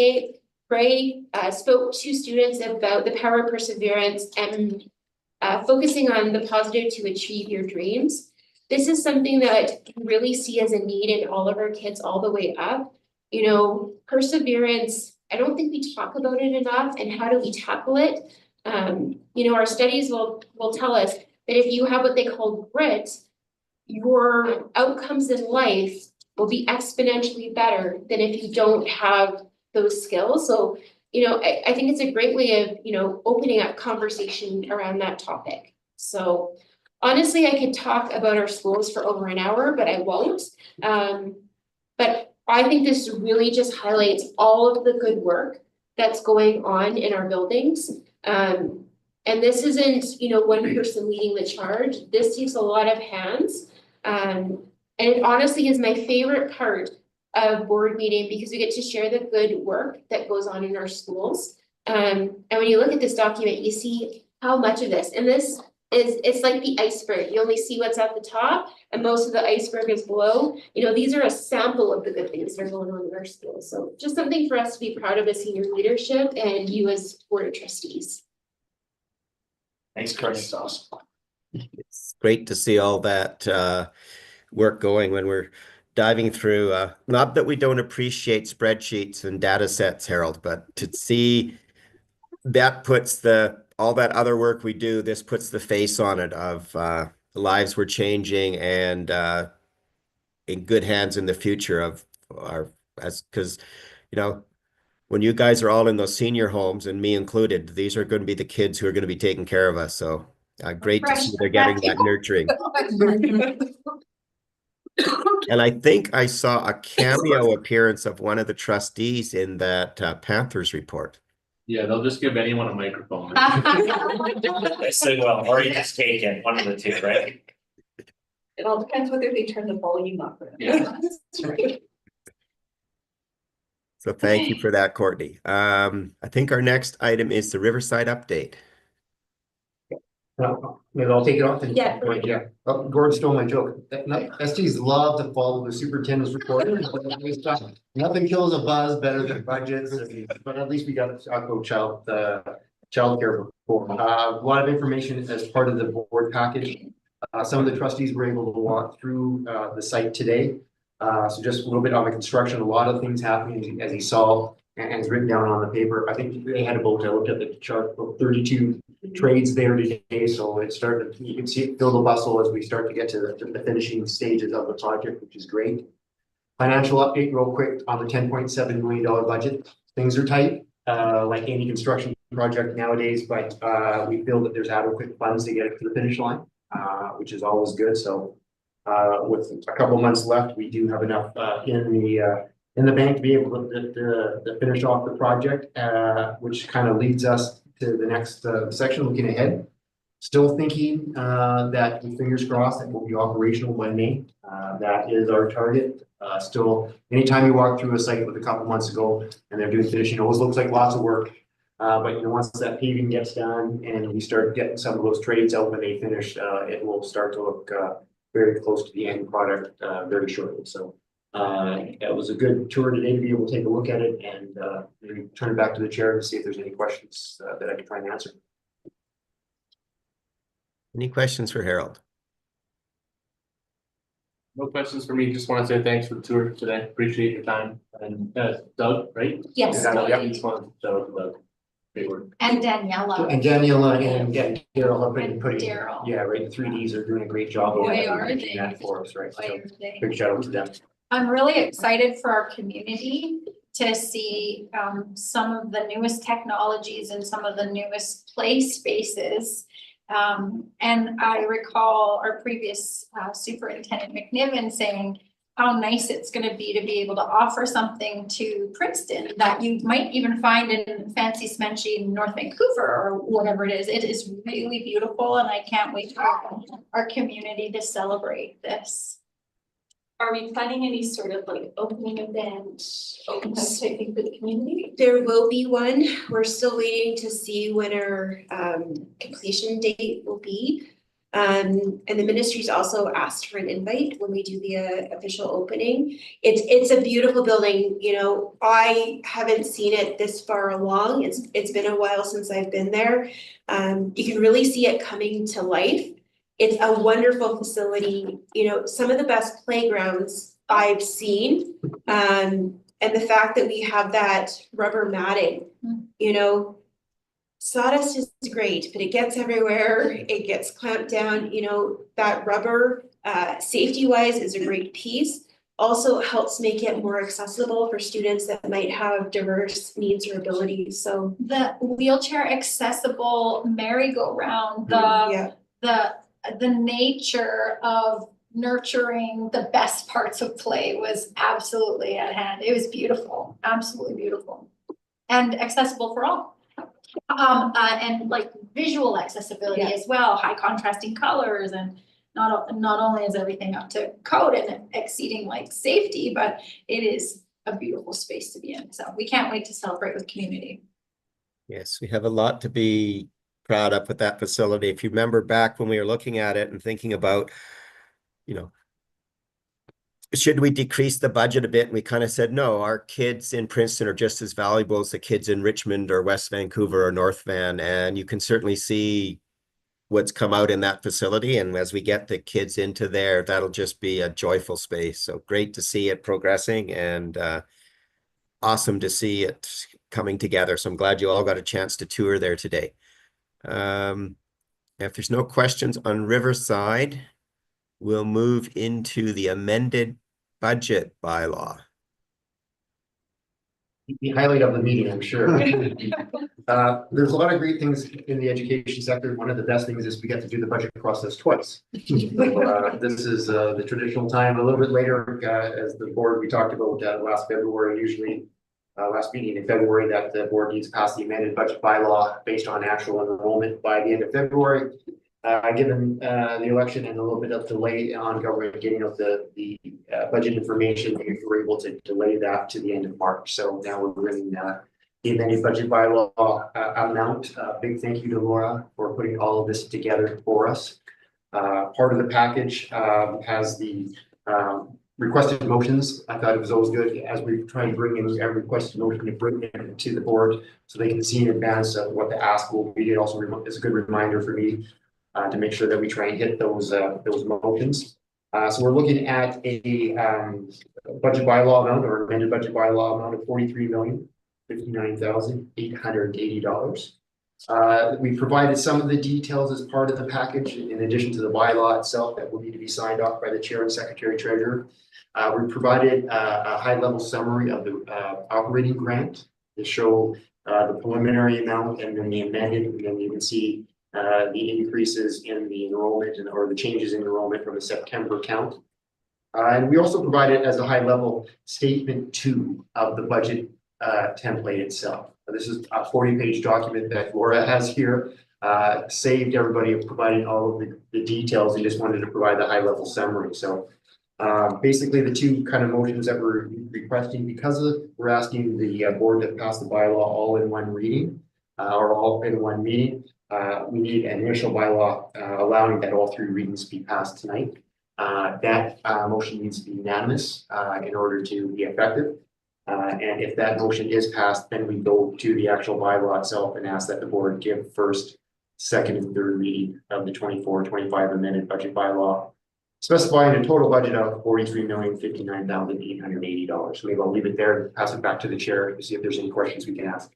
Gray, spoke to students about the power of perseverance and focusing on the positive to achieve your dreams. This is something that we really see as a need in all of our kids all the way up. You know, perseverance, I don't think we talk about it enough, and how do we tackle it? You know, our studies will tell us that if you have what they call grit, your outcomes in life will be exponentially better than if you don't have those skills. So, you know, I think it's a great way of, you know, opening up conversation around that topic. So honestly, I could talk about our schools for over an hour, but I won't. But I think this really just highlights all of the good work that's going on in our buildings. And this isn't, you know, one person leading the charge. This takes a lot of hands. And it honestly is my favorite part of board meeting because we get to share the good work that goes on in our schools. And when you look at this document, you see how much of this, and this it's like the iceberg. You only see what's at the top and most of the iceberg is below. You know, these are a sample of the good things that are going on in our schools. So just something for us to be proud of as senior leadership and you as board of trustees. Thanks, Chris. That's awesome. It's great to see all that work going when we're diving through, not that we don't appreciate spreadsheets and data sets, Harold, but to see that puts all that other work we do, this puts the face on it of lives we're changing and in good hands in the future of because, you know, when you guys are all in those senior homes and me included, these are going to be the kids who are going to be taking care of us. So great to Fresh see they're getting that nurturing. And I think I saw a cameo appearance of one of the trustees in that Panthers report. Yeah, they'll just give anyone a microphone. I said, well, or you just take it, one of the two, right? It all depends whether they turn the volume up. Or not. Yeah. So thank you for that, Courtney. I think our next item is the Riverside update. Maybe I'll take it off. Yeah. Yeah. Oh, Gordon stole my joke. STs love to follow the superintendent's report. Nothing kills a buzz better than budgets, but at least we got childcare before. A lot of information as part of the board package. Some of the trustees were able to walk through the site today. So just a little bit on the construction, a lot of things happening as you saw and it's written down on the paper. I think they had about, I looked at the chart, 32 trades there today. So it started, you can see it build a bustle as we start to get to the finishing stages of the project, which is great. Financial update real quick on the $10.7 million budget. Things are tight, like any construction project nowadays, but we feel that there's adequate funds to get it to the finish line, which is always good. So with a couple months left, we do have enough in the bank to be able to finish off the project, which kind of leads us to the next section, looking ahead. Still thinking that, fingers crossed, that will be operational by May. That is our target. Still, anytime you walk through a site with a couple months ago and they're doing finishing, it always looks like lots of work. But you know, once that paving gets done and we start getting some of those trades out when they finish, it will start to look very close to the end product very shortly. So it was a good tour today to be able to take a look at it and maybe turn it back to the chair to see if there's any questions that I can try and answer. Any questions for Harold? No questions for me. Just want to say thanks for the tour today. Appreciate your time. And Doug, right? Yes, Yeah, just want to shout out to Doug. Great work. and Daniela. And Daniela and Daryl have been And putting, Daryl. yeah, right, the 3Ds are doing a great job. Boy, of are making they. that for us, right? Boy, So are they. big shout out to them. I'm really excited for our community to see some of the newest technologies and some of the newest play spaces. And I recall our previous Superintendent McNiven saying how nice it's going to be able to offer something to Princeton that you might even find in fancy smancy in North Vancouver or whatever it is. It is really beautiful and I can't wait for our community to celebrate this. Are we planning any sort of like opening event, open house type thing for the community? There will be one. We're still waiting to see when our completion date will be. And the ministry's also asked for an invite when we do the official opening. It's a beautiful building, you know, I haven't seen it this far along. It's been a while since I've been there. You can really see it coming to life. It's a wonderful facility, you know, some of the best playgrounds I've seen. And the fact that we have that rubber matting, you know, sawdust is great, but it gets everywhere. It gets clamped down, you know, that rubber, safety wise is a great piece. Also helps make it more accessible for students that might have diverse needs or abilities. So The wheelchair accessible merry-go-round, yeah. the nature of nurturing the best parts of play was absolutely at hand. It was beautiful, absolutely beautiful. And accessible for all. And like visual accessibility Yeah. as well, high contrasting colors and not only is everything up to code and exceeding like safety, but it is a beautiful space to be in. So we can't wait to celebrate with community. Yes, we have a lot to be proud of with that facility. If you remember back when we were looking at it and thinking about, you know, should we decrease the budget a bit? And we kind of said, no, our kids in Princeton are just as valuable as the kids in Richmond or West Vancouver or North Van. And you can certainly see what's come out in that facility. And as we get the kids into there, that'll just be a joyful space. So great to see it progressing and awesome to see it coming together. So I'm glad you all got a chance to tour there today. If there's no questions on Riverside, we'll move into the amended budget bylaw. The highlight of the meeting, I'm sure. There's a lot of great things in the education sector. One of the best things is we get to do the budget process twice. This is the traditional time. A little bit later, as the board, we talked about last February, usually last meeting in February, that the board needs to pass the amended budget bylaw based on actual enrollment by the end of February. Given the election and a little bit of delay on government getting out the budget information, we were able to delay that to the end of March. So now we're bringing the amended budget bylaw amount. Big thank you to Laura for putting all of this together for us. Part of the package has the requested motions. I thought it was always good as we try to bring in every requested motion to bring it to the board so they can see in advance of what the ask will be. It also is a good reminder for me to make sure that we try and hit those motions. So we're looking at a budget bylaw amount or amended budget bylaw amount of $43,059,880. We provided some of the details as part of the package in addition to the bylaw itself that will need to be signed off by the chair and secretary treasurer. We provided a high-level summary of the operating grant to show the preliminary amount and then the amended, and then you can see the increases in the enrollment or the changes in enrollment from the September count. And we also provided as a high-level statement 2 of the budget template itself. This is a 40-page document that Laura has here, saved everybody providing all of the details. We just wanted to provide the high-level summary. So basically the two kind of motions that we're requesting, because we're asking the board to pass the bylaw all in one reading or all in one meeting. We need an initial bylaw allowing that all 3 readings be passed tonight. That motion needs to be unanimous in order to be effective. And if that motion is passed, then we go to the actual bylaw itself and ask that the board give first, second, and third reading of the 24-25 amended budget bylaw, specifying a total budget of $43,059,880. So maybe I'll leave it there and pass it back to the chair to see if there's any questions we can answer.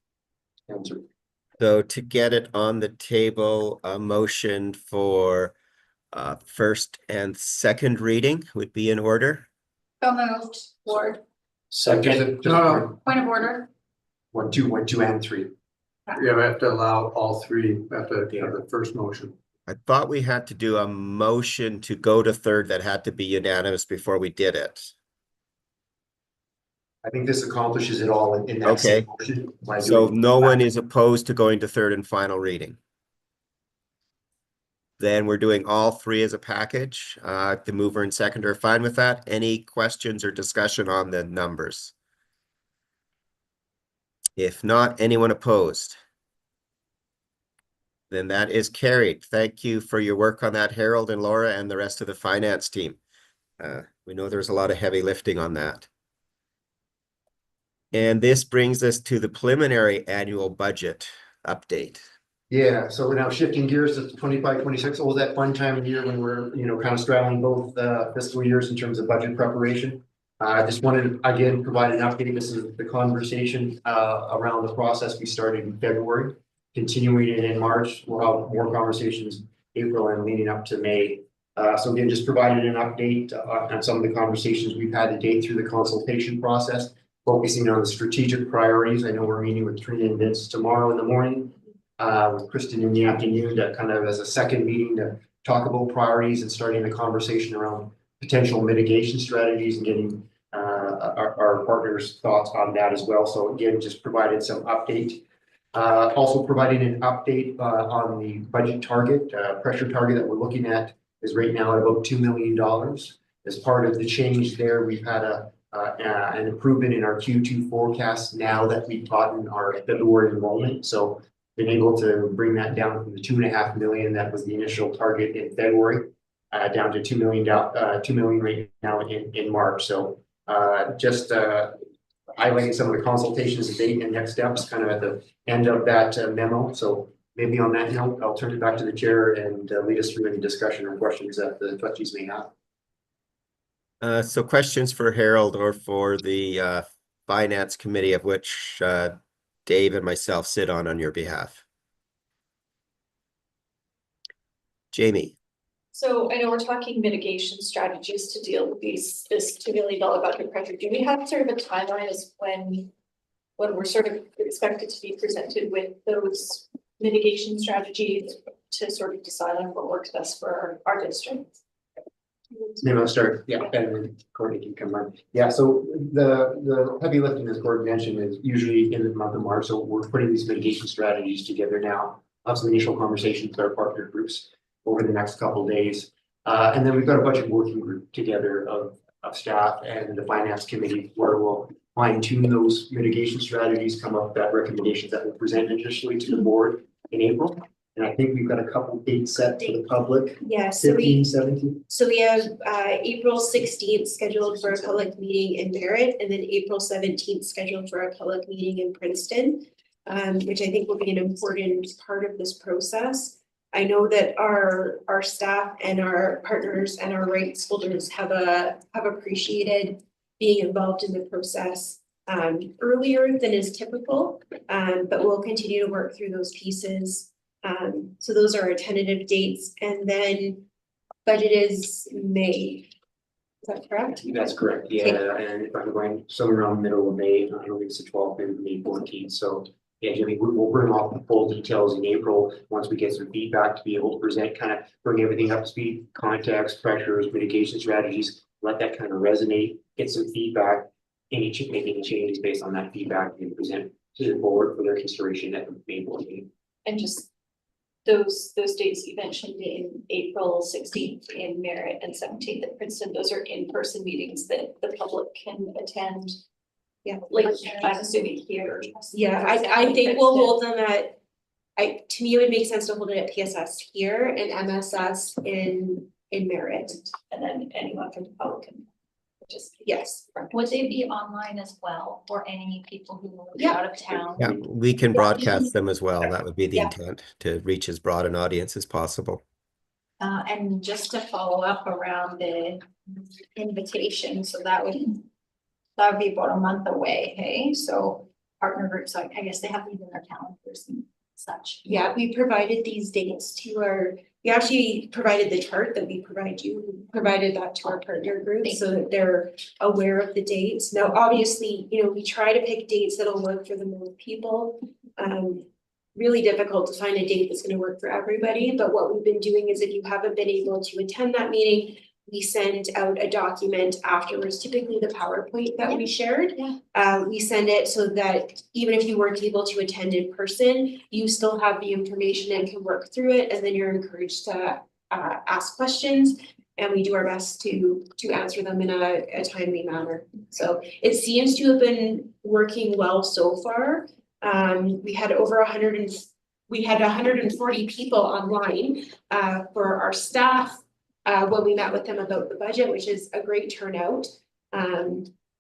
So to get it on the table, a motion for first and second reading would be in order. So moved, Ward. Second. No, Point of order. 1, 2, 1, 2, and 3. yeah, we have to allow all 3 at the first motion. I thought we had to do a motion to go to third that had to be unanimous before we did it. I think this accomplishes it all in that Okay. same motion. So no one is opposed to going to third and final reading. Then we're doing all 3 as a package. The mover and seconder are fine with that. Any questions or discussion on the numbers? If not, anyone opposed? Then that is carried. Thank you for your work on that, Harold and Laura and the rest of the finance team. We know there's a lot of heavy lifting on that. And this brings us to the preliminary annual budget update. Yeah, so we're now shifting gears to 25-26. All that fun time of year when we're, kind of straddling both fiscal years in terms of budget preparation. I just wanted to again provide an update. This is the conversation around the process we started in February, continuing it in March. We'll have more conversations April and leading up to May. So again, just provided an update on some of the conversations we've had to date through the consultation process, focusing on the strategic priorities. I know we're meeting with Trina and Vince tomorrow in the morning, with Kristen in the afternoon, to kind of as a second meeting to talk about priorities and starting the conversation around potential mitigation strategies and getting our partners' thoughts on that as well. So again, just provided some update. Also providing an update on the budget target, pressure target that we're looking at is right now at about $2 million. As part of the change there, we've had an improvement in our Q2 forecast now that we've gotten our February enrollment. So been able to bring that down from the $2.5 million that was the initial target in February down to $2 million right now in March. So just highlighting some of the consultations to date and next steps kind of at the end of that memo. So maybe on that note, I'll turn it back to the chair and lead us through any discussion or questions that the trustees may have. So questions for Harold or for the Finance Committee, of which Dave and myself sit on your behalf. Jamie. So I know we're talking mitigation strategies to deal with this $2 million budget pressure. Do we have sort of a timeline as when we're sort of expected to be presented with those mitigation strategies to sort of decide on what works best for our district? Maybe I'll start, yeah, and then Courtney can come on. Yeah, so the heavy lifting, as Gordon mentioned, is usually in the month of March, so we're putting these mitigation strategies together now. I'll have some initial conversations with our partner groups over the next couple of days. And then we've got a budget working group together of staff and the finance committee where we'll fine tune those mitigation strategies, come up with that recommendations that we'll present initially to the board in April. And I think we've got a couple dates set for the public, Yeah, so 15, 17. So we have April 16th scheduled for a public meeting in Merritt, and then April 17th scheduled for a public meeting in Princeton, which I think will be an important part of this process. I know that our staff and our partners and our rights holders have appreciated being involved in the process earlier than is typical, but we'll continue to work through those pieces. So those are our tentative dates, and then budget is May. Is that correct? That's correct, yeah, and if I'm going somewhere around the middle of May, I don't think it's the 12th, maybe May 14th, so. Yeah, Jimmy, we'll bring off the full details in April, once we get some feedback to be able to present, kind of bring everything up to speed, context, pressures, mitigation strategies, let that kind of resonate, get some feedback, make any changes based on that feedback and present to the board for their consideration at the May board meeting. And just those dates you mentioned in April 16th in Merritt and 17th at Princeton, those are in-person meetings that the public can attend. Yeah, Like I'm assuming here. Yeah, I think we'll hold them at, to me, it would make sense to hold it at PSS here and MSS in Merritt. And then anyone from the public can participate. Yes. Would they be online as well for any people who will be Yeah. out of town? Yeah, we can broadcast them as well. That would be the Yeah. intent, to reach as broad an audience as possible. And just to follow up around the invitation, so that would be about a month away, hey? So partner groups, I guess they have to in their calendars and such. Yeah, we provided these dates to we actually provided the chart that we provided that to our partner group so that they're aware of the dates. Now, obviously, we try to pick dates that'll work for the most people. Really difficult to find a date that's gonna work for everybody, but what we've been doing is if you haven't been able to attend that meeting, we send out a document afterwards, typically the PowerPoint that we shared. Yeah. We send it so that even if you weren't able to attend in person, you still have the information and can work through it, and then you're encouraged to ask questions. And we do our best to answer them in a timely manner. So it seems to have been working well so far. We had over 140 people online for our staff. When we met with them about the budget, which is a great turnout.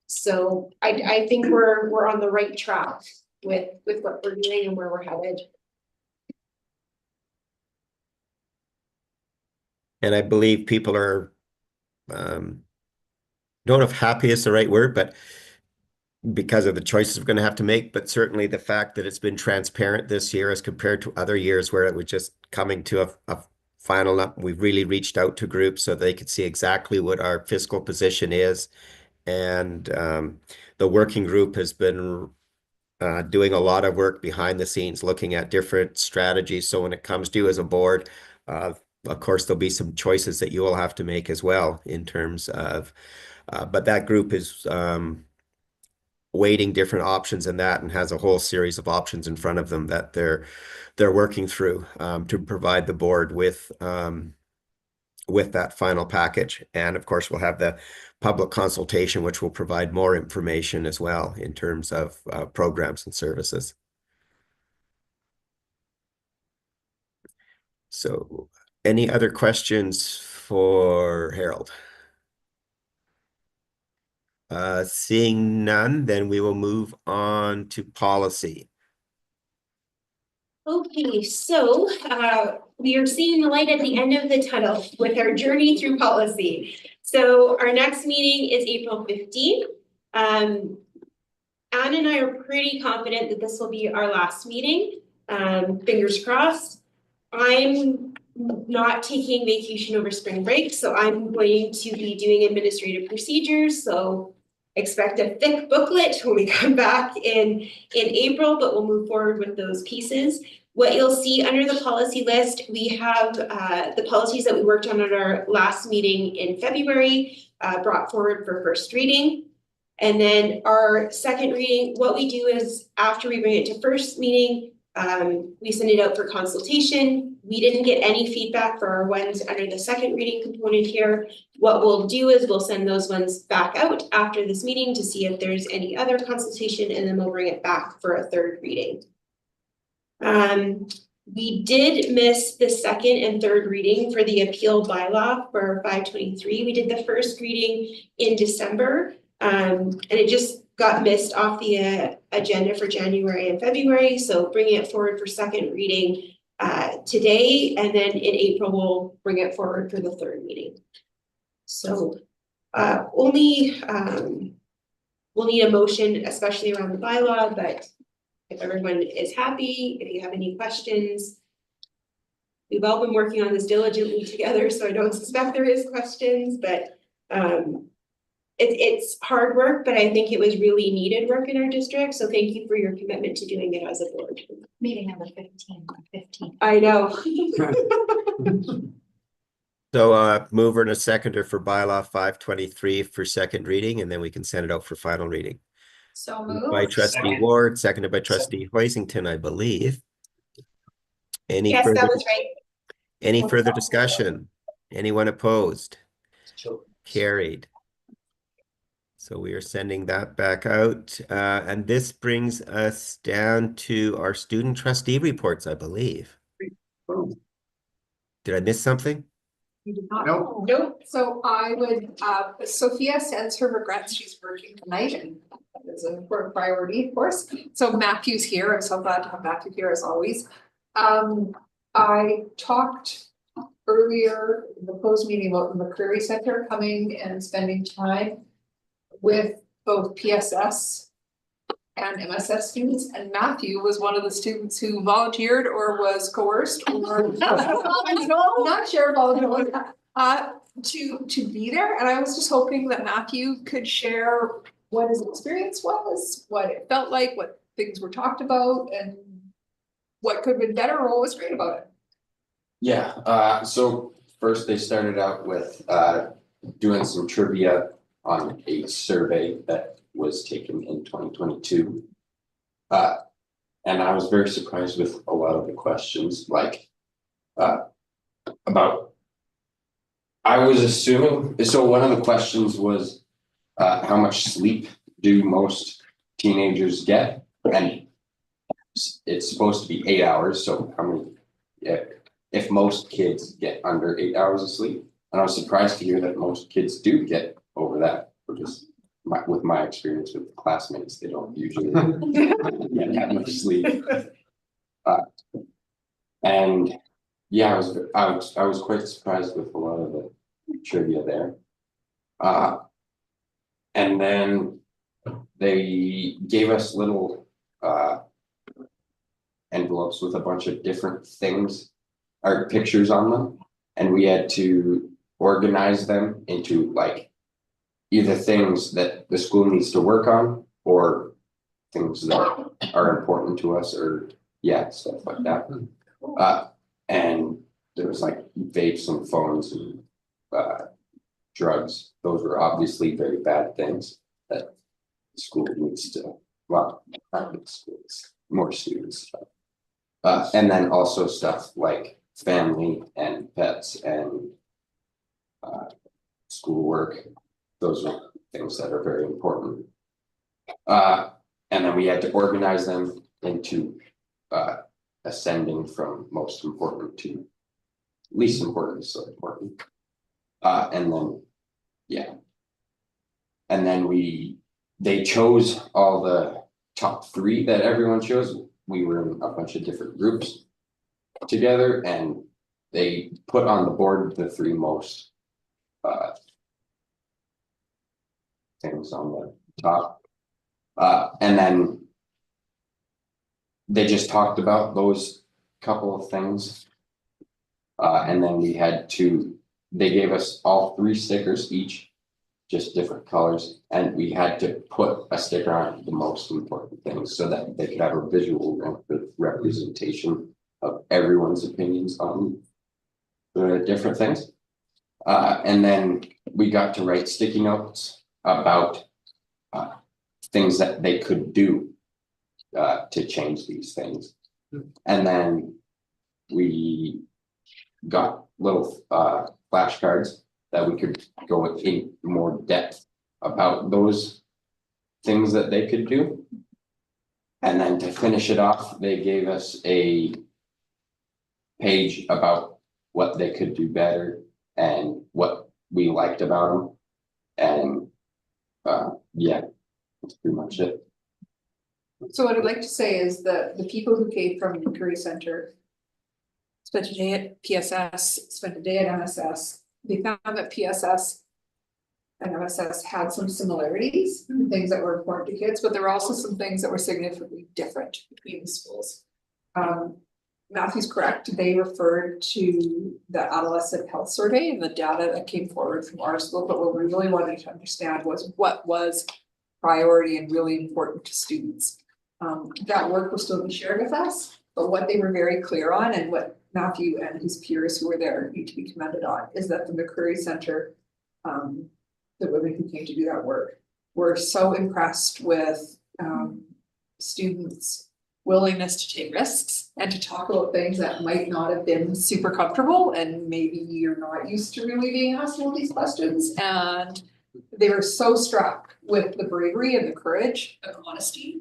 So I think we're on the right track with what we're doing and where we're headed. And I believe people are, don't know if happy is the right word, but because of the choices we're going to have to make, but certainly the fact that it's been transparent this year as compared to other years where it was just coming to a final up. We've really reached out to groups so they could see exactly what our fiscal position is. And the working group has been doing a lot of work behind the scenes, looking at different strategies. So when it comes to you as a board, of course, there'll be some choices that you will have to make as well in terms of, but that group is weighting different options in that and has a whole series of options in front of them that they're working through to provide the board with that final package. And of course, we'll have the public consultation, which will provide more information as well in terms of programs and services. So any other questions for Harold? Seeing none, then we will move on to policy. Okay, so we are seeing the light at the end of the tunnel with our journey through policy. So our next meeting is April 15th. Anne and I are pretty confident that this will be our last meeting. Fingers crossed. I'm not taking vacation over spring break, so I'm going to be doing administrative procedures. So expect a thick booklet when we come back in April, but we'll move forward with those pieces. What you'll see under the policy list, we have the policies that we worked on at our last meeting in February, brought forward for first reading. And then our second reading, what we do is after we bring it to first meeting, we send it out for consultation. We didn't get any feedback for our ones under the second reading component here. What we'll do is we'll send those ones back out after this meeting to see if there's any other consultation, and then we'll bring it back for a third reading. We did miss the second and third reading for the appeal bylaw for 523. We did the first reading in December, and it just got missed off the agenda for January and February. So bringing it forward for second reading today, and then in April, we'll bring it forward for the third meeting. So we'll need a motion, especially around the bylaw, but if everyone is happy, if you have any questions. We've all been working on this diligently together, so I don't suspect there is questions, but it's hard work, but I think it was really needed work in our district. So thank you for your commitment to doing it as a board. Meeting number 15. I know. So mover and a seconder for bylaw 523 for second reading, and then we can send it out for final reading. So Moved by moved. trustee Second. Ward, seconded by trustee Hoisington, I believe. Any Yes, further, that was right. any further discussion? Anyone opposed? Carried. So we are sending that back out. And this brings us down to our student trustee reports, I believe. Did I miss something? You did not. Nope. Nope. So I would, Sophia sends her regrets. She's working tonight and that is an important priority, of course. So Matthew's here. I'm so glad to have Matthew here as always. I talked earlier in the closed meeting about the McCreary Center coming and spending time with both PSS and MSS students, and Matthew was one of the students who volunteered or was coerced or not sure volunteered to be there. And I was just hoping that Matthew could share what his experience was, what it felt like, what things were talked about, and what could have been better or what was great about it. Yeah, so first they started out with doing some trivia on a survey that was taken in 2022. And I was very surprised with a lot of the questions, like about, I was assuming, so one of the questions was how much sleep do most teenagers get? And it's supposed to be 8 hours, so how many, if most kids get under 8 hours of sleep. And I was surprised to hear that most kids do get over that, because with my experience with classmates, they don't usually get that much sleep. And yeah, I was quite surprised with a lot of the trivia there. And then they gave us little envelopes with a bunch of different things or pictures on them, and we had to organize them into like either things that the school needs to work on or things that are important to us, or yeah, stuff like that. And there was like vapes and phones and drugs. Those were obviously very bad things that the school needs to, well, not the schools, more students. And then also stuff like family and pets and schoolwork. Those are things that are very important. And then we had to organize them into ascending from most important to least important, so important. And then, yeah. And then they chose all the top 3 that everyone chose. we were in a bunch of different groups together, and they put on the board the three most things on the top. And then they just talked about those couple of things. And then they gave us all 3 stickers each, just different colors, and we had to put a sticker on the most important things so that they could have a visual representation of everyone's opinions on the different things. And then we got to write sticky notes about things that they could do to change these things. And then we got little flashcards that we could go in more depth about those things that they could do. And then to finish it off, they gave us a page about what they could do better and what we liked about them. And yeah, that's pretty much it. So what I'd like to say is that the people who came from the Curry Center spent a day at PSS, spent a day at MSS. They found that PSS and MSS had some similarities, things that were important to kids, but there were also some things that were significantly different between the schools. Matthew's correct, they referred to the adolescent health survey and the data that came forward from our school, but what we really wanted to understand was what was priority and really important to students. That work will still be shared with us, but what they were very clear on, and what Matthew and his peers who were there need to be commended on, is that the McCurry Center, the women who came to do that work, were so impressed with students' willingness to take risks and to talk about things that might not have been super comfortable, and maybe you're not used to really being asked all these questions. And they were so struck with the bravery and the courage and honesty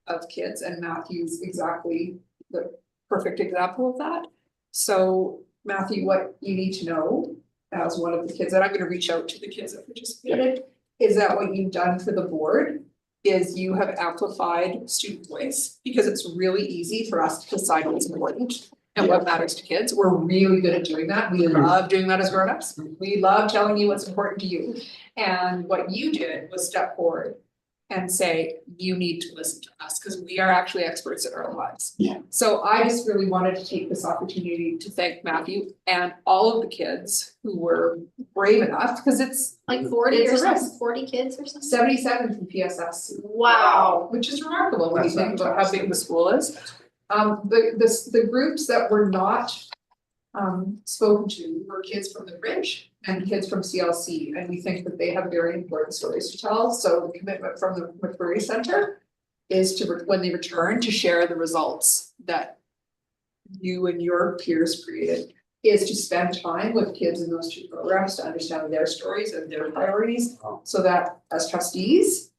of kids, and Matthew's exactly the perfect example of that. So Matthew, what you need to know as one of the kids, and I'm going to reach out to the kids that participated, is that what you've done for the board is you have amplified student voice, because it's really easy for us to decide what's important and what matters to kids. We're really good at doing that. We love doing that as grown-ups. We love telling you what's important to you. And what you did was step forward and say, you need to listen to us, because we are actually experts in our lives. Yeah. So I just really wanted to take this opportunity to thank Matthew and all of the kids who were brave enough, because it's Like 40 It's or a something, risk. 40 kids or something? 77 from PSS. Wow. Which is remarkable when you That's think about how fantastic. big the school is. The groups that were not spoken to were kids from the Bridge and kids from CLC, and we think that they have very important stories to tell. So the commitment from the McCurry Center is to, when they return, to share the results that you and your peers created, is to spend time with kids in those 2 programs to understand their stories and their priorities, so that as trustees,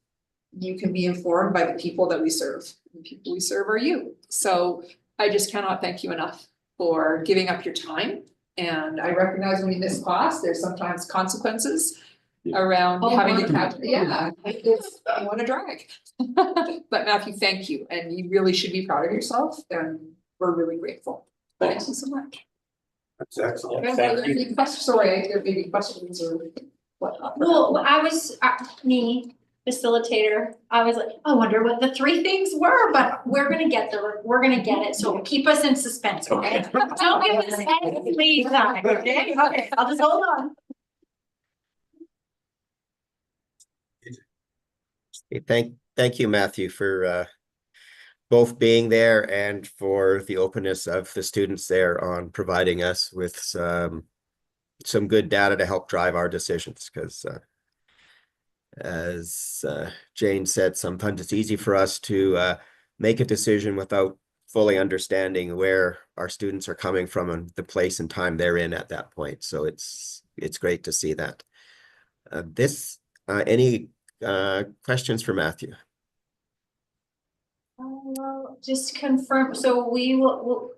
you can be informed by the people that we serve. The people we serve are you. So I just cannot thank you enough for giving up your time. And I recognize when you miss class, there's sometimes consequences around having to catch, it's, I want to drag. But Matthew, thank you, and you really should be proud of yourself, and we're really grateful. Thank you so much. That's excellent. Thank you. Any questions, sorry, there may be questions or whatnot. Well, I was, me, facilitator, I was like, I wonder what the 3 things were, but we're gonna get it, so keep us in suspense, okay? Don't give us any lead time, okay? Okay, I'll just hold on. Thank you, Matthew, for both being there and for the openness of the students there on providing us with some good data to help drive our decisions, because as Jane said, sometimes it's easy for us to make a decision without fully understanding where our students are coming from and the place and time they're in at that point. So it's great to see that. Any questions for Matthew? Just confirm, so we will,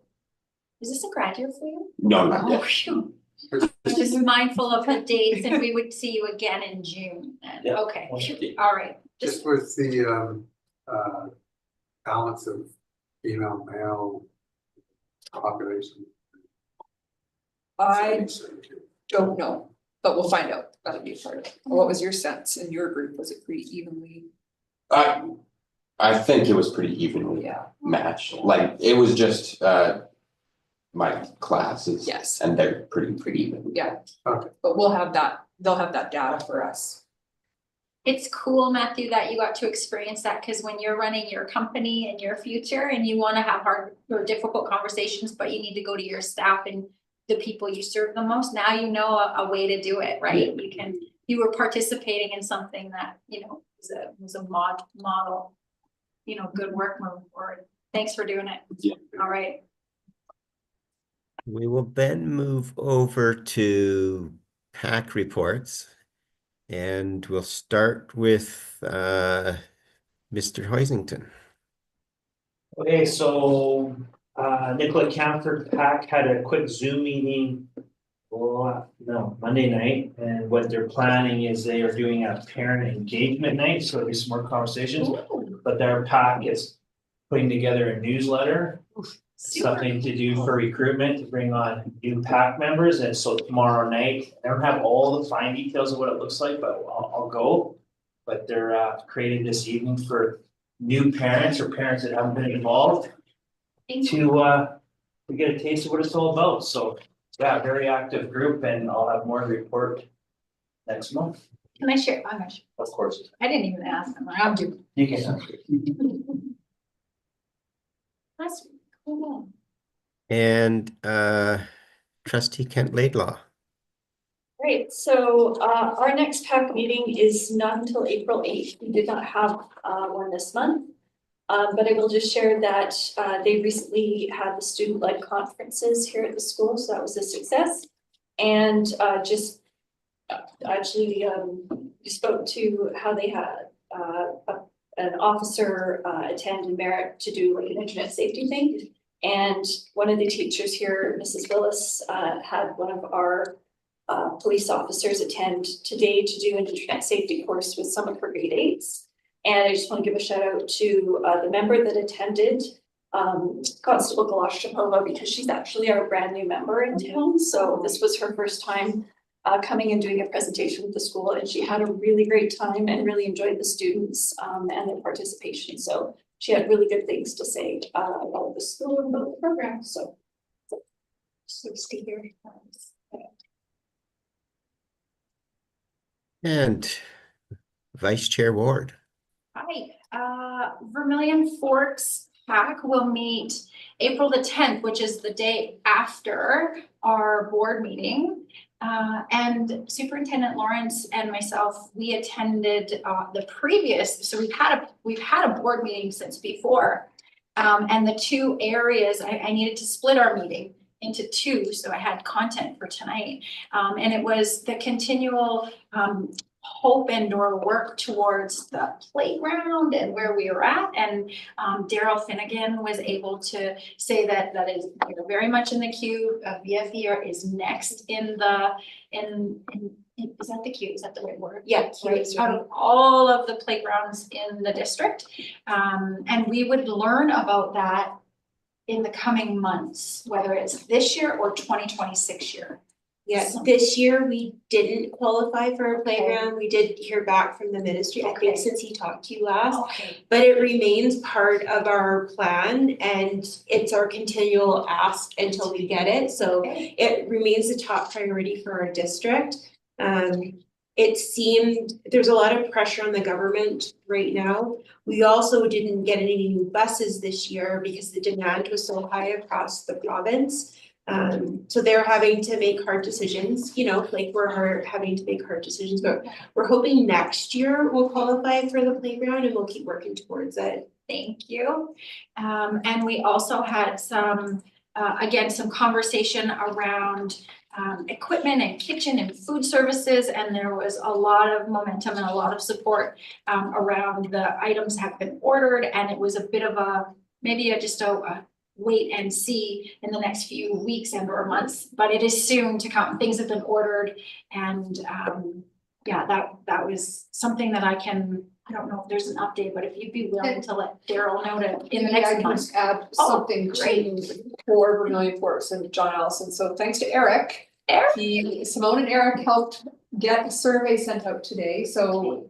is this a grad year for you? No, not Oh, yet. shoot. I'm just mindful of the dates, and we would see you again in June then. Yeah. Okay, all right. Just with the balance of female, male population? I don't know, but we'll find out. That'll be part of it. What was your sense in your group? Was it pretty evenly? I think it was pretty evenly Yeah. matched, like, it was just, my classes. Yes. And they're pretty even. Yeah. Okay. But we'll have that, they'll have that data for us. It's cool, Matthew, that you got to experience that, because when you're running your company and your future and you want to have hard or difficult conversations, but you need to go to your staff and the people you serve the most, now you know a way to do it, right? You were participating in something that, was a model, good work moving forward. Thanks for doing it. Yeah. All right. We will then move over to PAC reports. And we'll start with Mr. Hoisington. Okay, so Nicola Camford PAC had a quick Zoom meeting. Monday night, and what they're planning is they are doing a parent engagement night, so there'll be some more conversations. But their PAC is putting together a newsletter, something to do for recruitment, to bring on new PAC members, and so tomorrow night, I don't have all the fine details of what it looks like, but I'll go. But they're creating this evening for new parents or parents that haven't been involved to get a taste of what it's all about, so. Yeah, very active group, and I'll have more to report next month. Can I share? I'm not sure. Of course. I didn't even ask them. I'm doing. You can. That's cool. And Trustee Kent Laidlaw. Great, so our next PAC meeting is not until April 8th. We did not have one this month. But I will just share that they recently had the student-led conferences here at the school, so that was a success. And just actually spoke to how they had an officer attend in Merritt to do like an internet safety thing. And one of the teachers here, Mrs. Willis, had one of our police officers attend today to do an internet safety course with some of her grade 8s. And I just want to give a shout out to the member that attended, Constable Galashapova, because she's actually our brand new member in town. So this was her first time coming and doing a presentation with the school, and she had a really great time and really enjoyed the students and their participation. So she had really good things to say about the school and about the program. So nice to hear. And Vice Chair Ward. Hi, Vermilion Forks PAC will meet April the 10th, which is the day after our board meeting. And Superintendent Lawrence and myself, we attended the previous, so we've had a board meeting since before. And the two areas, I needed to split our meeting into two, so I had content for tonight. And it was the continual hope and or work towards the playground and where we were at. And Daryl Finnegan was able to say that is very much in the queue. VFE is next in the is that the queue? Is that the right word? Yeah, right. Out of all of the playgrounds in the district, and we would learn about that in the coming months, whether it's this year or 2026 year. Yes, this year we didn't qualify for a playground. We did hear back from the ministry, I think, since he talked to you last. Okay. But it remains part of our plan and it's our continual ask until we get it. So it remains a top priority for our district. It seemed there's a lot of pressure on the government right now. We also didn't get any new buses this year because the demand was so high across the province. So they're having to make hard decisions, like we're having to make hard decisions, but we're hoping next year we'll qualify for the playground and we'll keep working towards it. Thank you. And we also had some conversation around equipment and kitchen and food services, and there was a lot of momentum and a lot of support around the items have been ordered, and it was a bit of a wait and see in the next few weeks and or months, but it is soon to come. Things have been ordered, and that was something that I can I don't know if there's an update, but if you'd be willing to let Daryl know to in the Maybe I next can month. just add Oh, something great. for Vermillion Forks and John Allison. So thanks to Eric. Eric? Simone and Eric helped get a survey sent out today, so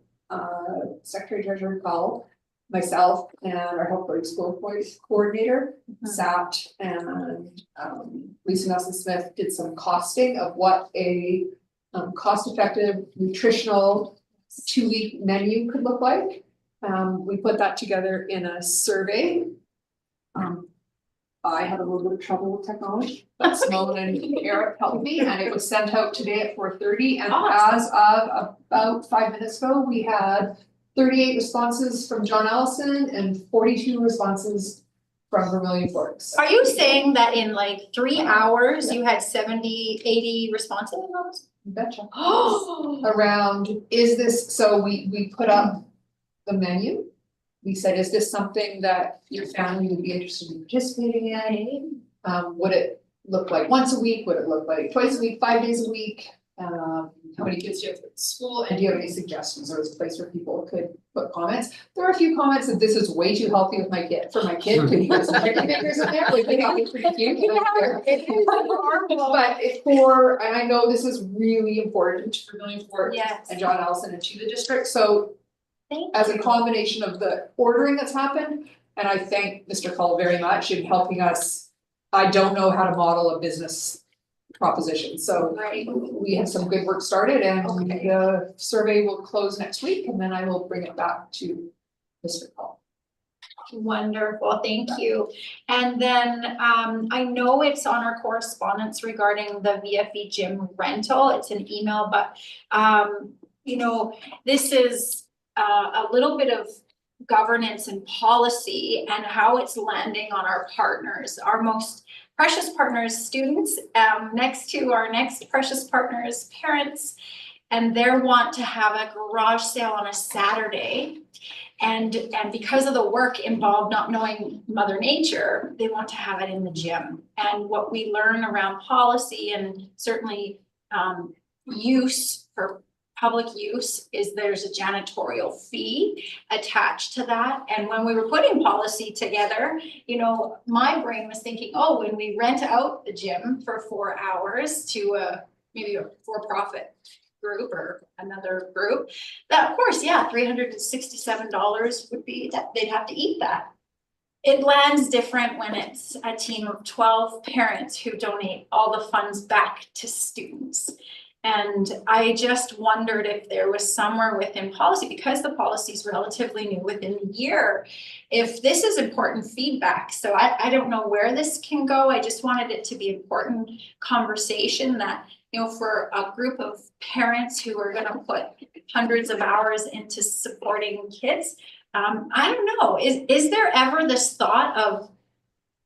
Secretary Treasurer Powell, myself and our Health Board School Coordinator sat and Lisa Nelson Smith did some costing of what a cost-effective nutritional 2-week menu could look like. We put that together in a survey. I had a little bit of trouble with technology, but Simone and Eric helped me, and it was sent out today at 4:30. And as of about 5 minutes ago, we had 38 responses from John Allison and 42 responses from Vermillion Forks. Are you saying that in like 3 hours, you had 70, 80 responses on those? Betcha. Oh. Around, is this, so we put up the menu. We said, is this something that your family would be interested in participating in? Would it look like once a week? Would it look like twice a week, 5 days a week? How many kids do you have at school? And do you have any suggestions? There was a place where people could put comments. There are a few comments that this is way too healthy with my kid, for my kid. Could you put some chicken fingers in there? Like, they got me pretty cute. It is horrible. But if for, and I know this is really important to Vermillion Forks Yes. and John Allison and to the district, so as a combination of the ordering that's happened, and I thank Mr. Cull very much in helping us. I don't know how to model a business proposition, so Right. we have some good work started and Okay. the survey will close next week and then I will bring it back to Mr. Cull. Wonderful, thank you. And then I know it's on our correspondence regarding the VFE gym rental. It's an email, but you know, this is a little bit of governance and policy and how it's landing on our partners, our most precious partners, students, next to our next precious partners, parents, and they want to have a garage sale on a Saturday. And because of the work involved, not knowing Mother Nature, they want to have it in the gym. And what we learn around policy and certainly use for public use is there's a janitorial fee attached to that. And when we were putting policy together, you know, my brain was thinking, oh, when we rent out the gym for 4 hours to maybe a for-profit group or another group, that of course, yeah, $367 would be that they'd have to eat that. It lands different when it's a team of 12 parents who donate all the funds back to students. And I just wondered if there was somewhere within policy, because the policy is relatively new within a year, if this is important feedback. So I don't know where this can go. I just wanted it to be important conversation that, you know, for a group of parents who are going to put hundreds of hours into supporting kids. I don't know, is there ever this thought of,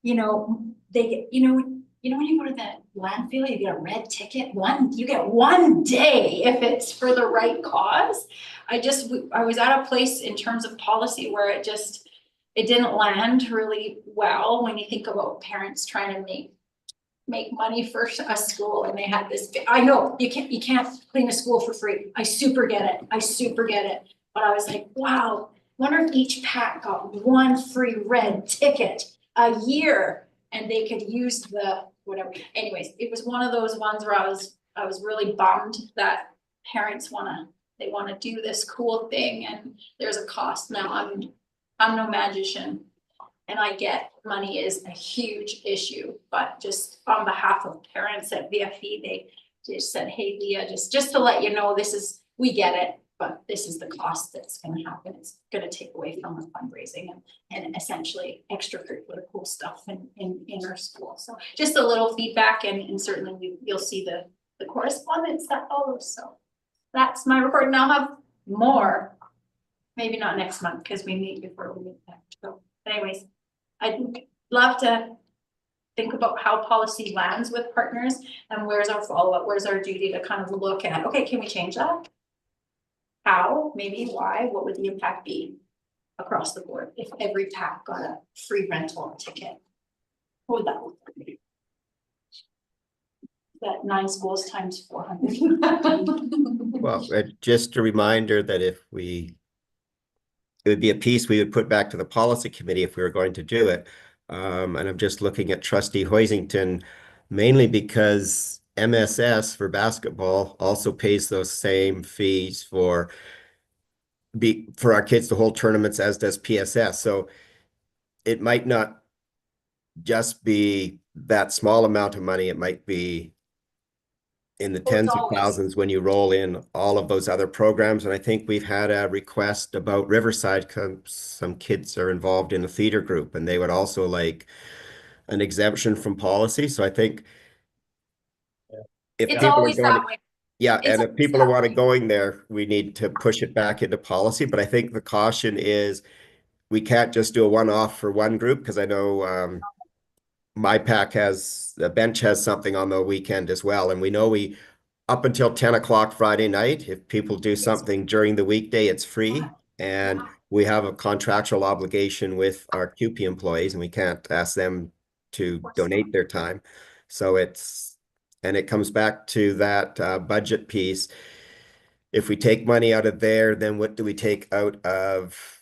you know, they get, you know, when you go to the landfill, you get a red ticket, you get 1 day if it's for the right cause. I was at a place in terms of policy where it didn't land really well when you think about parents trying to make money for a school, and they had this, I know you can't clean a school for free. I super get it. But I was like, wow, wonder if each pack got 1 free red ticket a year and they could use the whatever. Anyways, it was one of those ones where I was really bummed that parents they wanna do this cool thing and there's a cost. Now I'm no magician and I get money is a huge issue, but just on behalf of parents at VFE, they just said, hey, Leah, just to let you know, we get it, but this is the cost that's gonna happen. It's gonna take away from the fundraising and essentially extracurricular cool stuff in our school. So just a little feedback and certainly you'll see the correspondence that follows. So that's my report, and I'll have more, maybe not next month because we meet before we meet next. So anyways, I'd love to think about how policy lands with partners and where's our follow-up, where's our duty to kind of look at, okay, can we change that? How, maybe why, what would the impact be across the board if every pack got a free rental ticket? What would that look like? That 9 schools times 400. Well, just a reminder that if we it would be a piece we would put back to the policy committee if we were going to do it. And I'm just looking at Trustee Hoisington, mainly because MSS for basketball also pays those same fees for our kids to hold tournaments, as does PSS. So it might not just be that small amount of money. It might be in the Well, it's tens of always- thousands when you roll in all of those other programs. And I think we've had a request about Riverside, 'cause some kids are involved in a theater group and they would also like an exemption from policy. So I think if It's people are always going, that way. yeah, It's and if always people are that want to way. going there, we need to push it back into policy. But I think the caution is we can't just do a one-off for one group, because I know my pack the bench has something on the weekend as well. And we know up until 10 o'clock Friday night, if people do something during the weekday, it's free. And we have a contractual obligation with our QP employees, and we can't ask them to donate their time. So and it comes back to that budget piece. If we take money out of there, then what do we take out of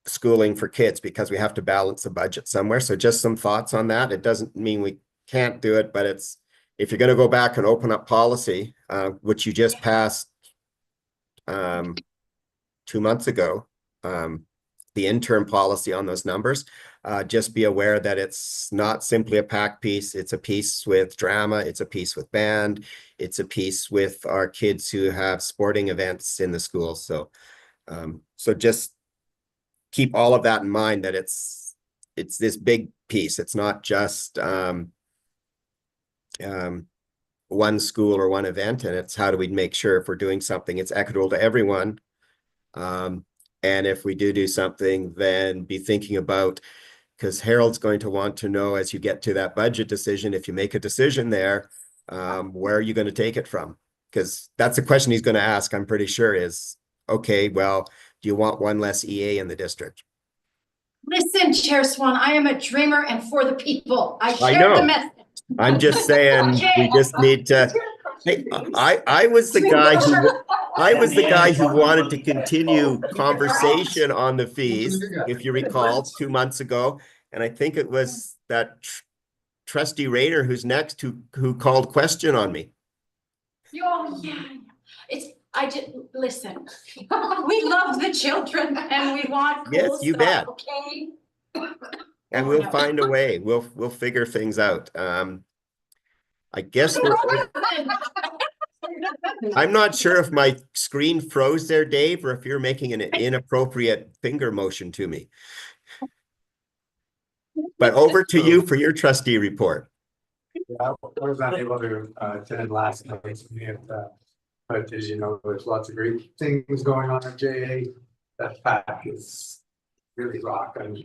schooling for kids? Because we have to balance the budget somewhere. So just some thoughts on that. It doesn't mean we can't do it, but if you're going to go back and open up policy, which you just passed 2 months ago, the interim policy on those numbers, just be aware that it's not simply a pack piece. It's a piece with drama. It's a piece with band. It's a piece with our kids who have sporting events in the school. So just keep all of that in mind, that it's this big piece. It's not just one school or one event, and it's how do we make sure if we're doing something, it's equitable to everyone. And if we do something, then be thinking about, because Harold's going to want to know as you get to that budget decision, if you make a decision there, where are you going to take it from? Because that's the question he's going to ask, I'm pretty sure, is, okay, well, do you want one less EA in the district? Listen, Chair Swan, I am a dreamer and for the people. I I share the know. message. I'm just saying, we just need to. Hey, I was the guy who wanted to continue conversation on the fees, if you recall, 2 months ago. And I think it was that Trustee Rayner who's next who called question on me. Oh, yeah. Listen, we love the children and we want cool Yes, you stuff, bet. okay? And Oh, we'll no. find a way. We'll figure things out. I guess I'm not sure if my screen froze there, Dave, or if you're making an inappropriate finger motion to me. But over to you for your trustee report. Yeah, I was not able to attend last night, but as you know, there's lots of great things going on at JA. That pack is really rocking.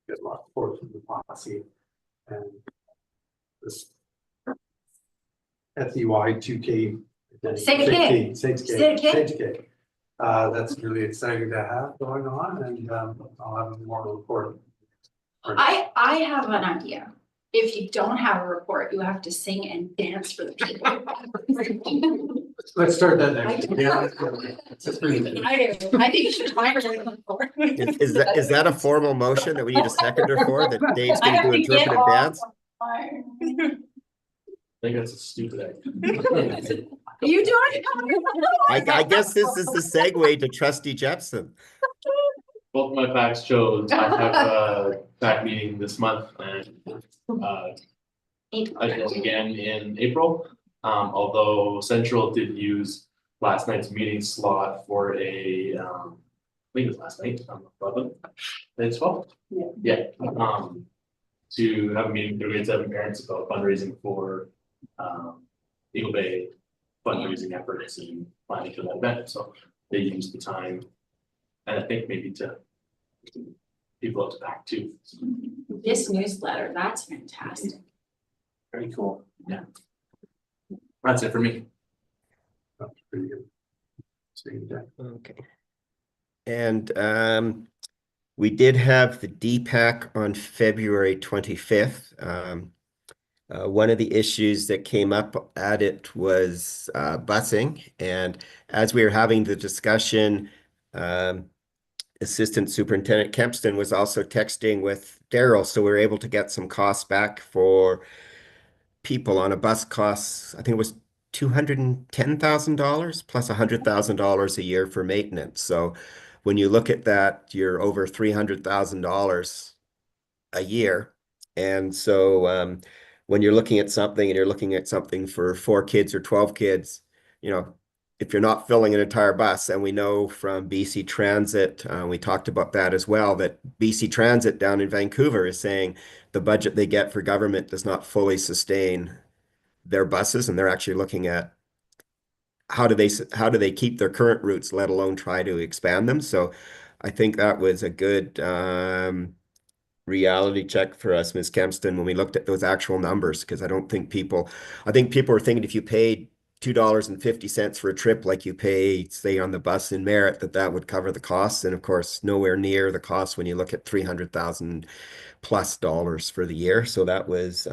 Get a lot of support from the policy and this FEY 2K. Say it again. 6K. That's really exciting to have going on, and I'll have more to report. I have an idea. If you don't have a report, you have to sing and dance for the people. Let's start that next. Yeah. I do. I think you should hire them for. Is that a formal motion that we need a seconder for, that Dave's I going to have do to get interpretive off. dance? I think that's a stupid idea. You doing it? I guess this is the segue to Trustee Jepson. Both my packs chose. I have a pack meeting this month and again in April. Although Central did use last night's meeting slot for I think it was last night, 11th, it's 12th. Yeah. To have a meeting with grade 7 parents about fundraising for Eagle Bay fundraising efforts and planning for that event. So they used the time, and I think maybe to people up to back too. This newsletter, that's fantastic. Very cool. Yeah. That's it for me. That's pretty good. Seeing that. Okay. And we did have the DPAC on February 25th. One of the issues that came up at it was busing. And as we were having the discussion, Assistant Superintendent Kempston was also texting with Daryl, so we were able to get some costs back for people on a bus costs, I think it was $210,000 plus $100,000 a year for maintenance. So when you look at that, you're over $300,000 a year. And so when you're looking at something and you're looking at something for 4 kids or 12 kids, you know, if you're not filling an entire bus, and we know from BC Transit, we talked about that as well, that BC Transit down in Vancouver is saying the budget they get for government does not fully sustain their buses, and they're actually looking at how do they keep their current routes, let alone try to expand them. So I think that was a good reality check for us, Ms. Kempston, when we looked at those actual numbers, because I think people were thinking if you paid $2.50 for a trip like you pay, say, on the bus in Merritt, that would cover the costs. And of course, nowhere near the cost when you look at $300,000+ for the year. So that was,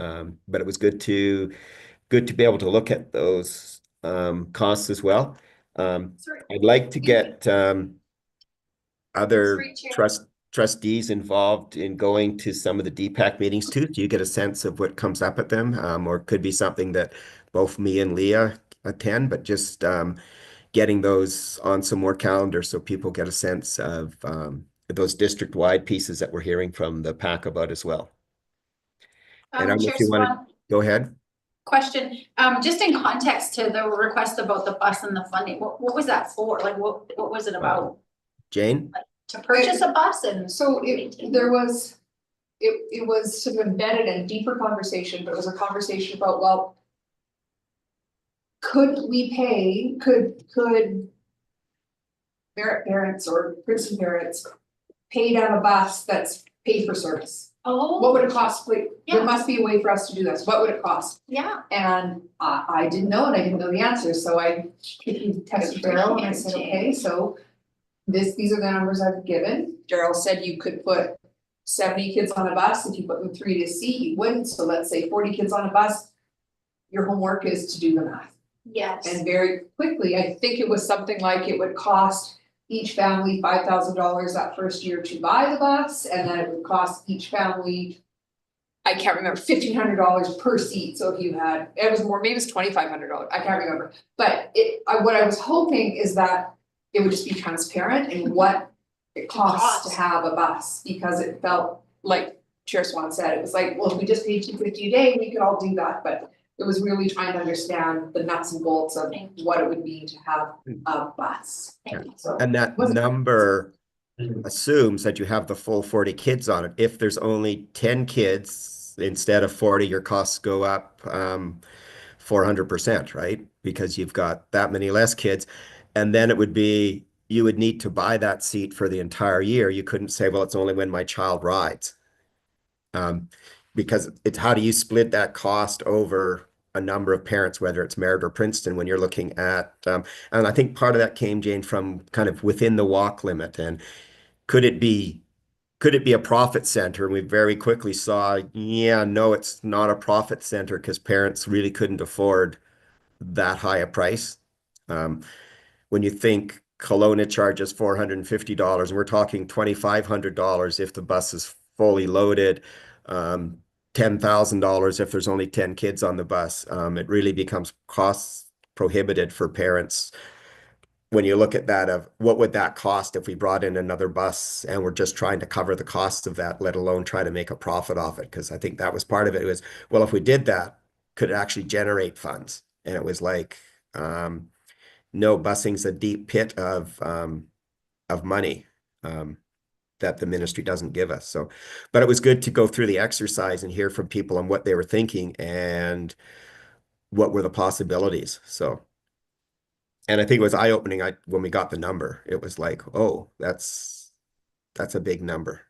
but it was good to be able to look at those costs as well. Sorry. I'd like to get other Sorry, Chair. trustees involved in going to some of the DPAC meetings too. Do you get a sense of what comes up at them? Or it could be something that both me and Leah attend, but just getting those on some more calendars so people get a sense of those district-wide pieces that we're hearing from the PAC about as well. And I don't know Chair if you want to Swan, go ahead. question, just in context to the request about the bus and the funding, what was that for? Like, what was it about? Jane? To purchase a bus and? So there was, it was sort of embedded in a deeper conversation, but it was a conversation about, well, could Merritt parents or Princeton parents pay to have a bus that's paid for service? Oh. What would it cost? Like, Yeah. there must be a way for us to do this. What would it cost? Yeah. And I didn't know, and I didn't know the answer, so I texted Daryl and I said, okay, so these are the numbers I've given. Daryl said you could put 70 kids on a bus. If you put them 3 to C, you wouldn't. So let's say 40 kids on a bus. Your homework is to do the math. Yes. And very quickly, I think it was something like it would cost each family $5,000 that first year to buy the bus, and then it would cost each family, I can't remember, $1,500 per seat. So if you had, it was more, maybe it's $2,500. I can't remember. But what I was hoping is that it would just be transparent in what it costs to have a bus, because it felt like Chair Swan said, it was like, well, if we just paid $250 a day, we could all do that, but it was really trying to understand the nuts and bolts of what it would mean to have a bus. So, And that number assumes that you have the full 40 kids on it. If there's only 10 kids instead of 40, your costs go up 400%, right? Because you've got that many less kids. And then you would need to buy that seat for the entire year. You couldn't say, well, it's only when my child rides. Because it's how do you split that cost over a number of parents, whether it's Merritt or Princeton, when you're looking at, and I think part of that came, Jane, from kind of within the walk limit. And could it be a profit center? And we very quickly saw, yeah, no, it's not a profit center because parents really couldn't afford that high a price. When you think Kelowna charges $450, and we're talking $2,500 if the bus is fully loaded, $10,000 if there's only 10 kids on the bus, it really becomes cost prohibited for parents. When you look at that, of what would that cost if we brought in another bus and we're just trying to cover the cost of that, let alone try to make a profit off it? Because I think that was part of it. It was, well, if we did that, could it actually generate funds? And it was like, no, busing's a deep pit of money that the ministry doesn't give us. So, but it was good to go through the exercise and hear from people on what they were thinking and what were the possibilities. So, and I think it was eye-opening when we got the number. It was like, oh, that's a big number.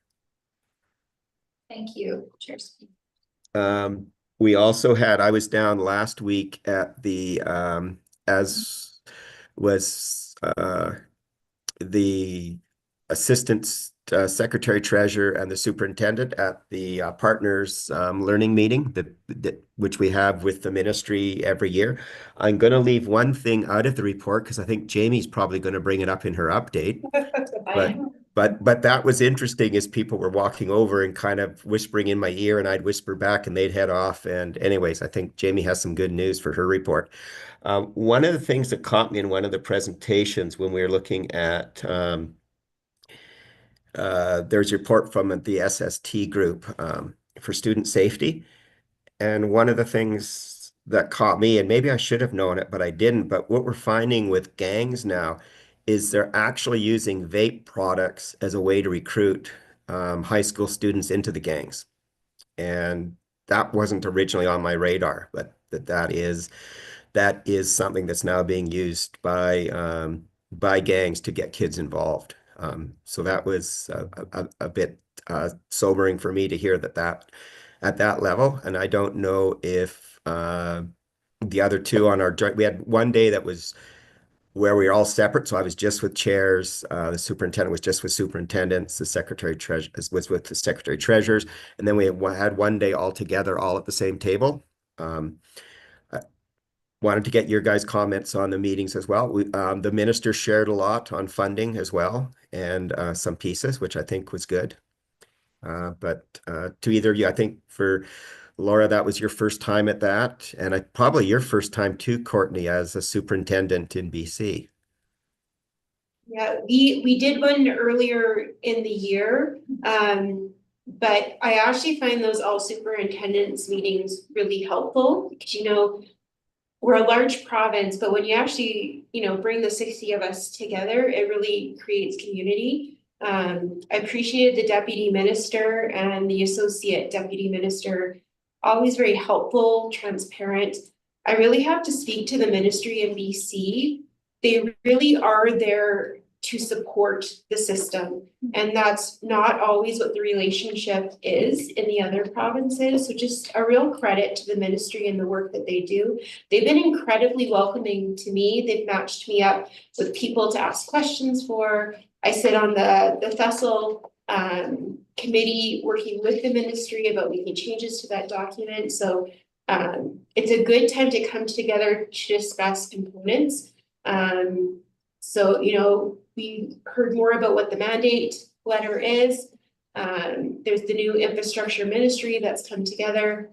Thank you, Chair. We also had, I was down last week at the as was the assistant secretary treasurer and the superintendent at the partners learning meeting which we have with the ministry every year. I'm going to leave one thing out of the report because I think Jamie's probably going to bring it up in her update. But that was interesting as people were walking over and kind of whispering in my ear, and I'd whisper back and they'd head off. And anyways, I think Jamie has some good news for her report. One of the things that caught me in one of the presentations when we were looking at there's a report from the SST group for student safety. And one of the things that caught me, and maybe I should have known it, but I didn't, but what we're finding with gangs now is they're actually using vape products as a way to recruit high school students into the gangs. And that wasn't originally on my radar, but that is something that's now being used by gangs to get kids involved. So that was a bit sobering for me to hear that at that level. And I don't know if the other two on our joint, we had one day that was where we were all separate. So I was just with chairs. The superintendent was just with superintendents. The secretary treasurer was with the secretary treasurers. And then we had one day all together, all at the same table. I wanted to get your guys' comments on the meetings as well. The minister shared a lot on funding as well, and some pieces, which I think was good. But to either of you, I think for Laura, that was your first time at that, and probably your first time too, Courtney, as a superintendent in BC. Yeah, we did one earlier in the year, but I actually find those all superintendents meetings really helpful because, you know, we're a large province, but when you actually, you know, bring the 60 of us together, it really creates community. I appreciated the deputy minister and the associate deputy minister, always very helpful, transparent. I really have to speak to the ministry in BC. They really are there to support the system. And that's not always what the relationship is in the other provinces. So just a real credit to the ministry and the work that they do. They've been incredibly welcoming to me. They've matched me up with people to ask questions for. I sit on the TESOL committee working with the ministry about making changes to that document. So it's a good time to come together to discuss components. So, you know, we heard more about what the mandate letter is. There's the new infrastructure ministry that's come together.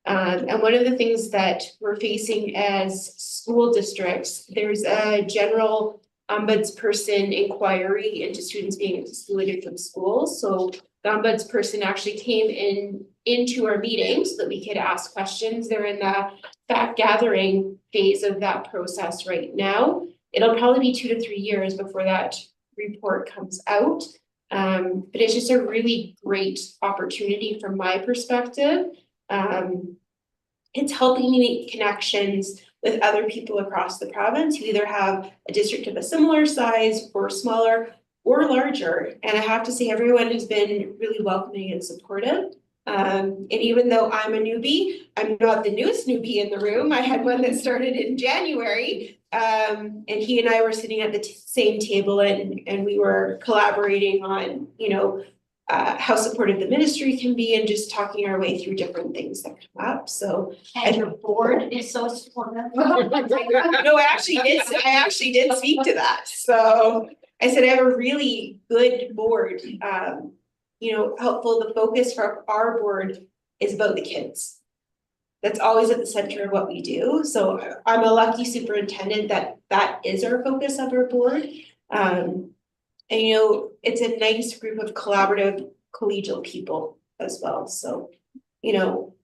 And one of the things that we're facing as school districts, there's a general ombudsperson inquiry into students being excluded from schools. So the ombudsperson actually came into our meeting so that we could ask questions. They're in the fact gathering phase of that process right now. It'll probably be 2 to 3 years before that report comes out. But it's just a really great opportunity from my perspective. It's helping me make connections with other people across the province who either have a district of a similar size or smaller or larger. And I have to say everyone has been really welcoming and supportive. And even though I'm a newbie, I'm not the newest newbie in the room. I had one that started in January. And he and I were sitting at the same table and we were collaborating on, you know, how supportive the ministry can be and just talking our way through different things that come up. So And your board is so supportive. no, I actually did speak to that. So I said I have a really good board. You know, helpful. The focus for our board is about the kids. That's always at the center of what we do. So I'm a lucky superintendent that is our focus of our board. And you know, it's a nice group of collaborative, collegial people as well. So, you know,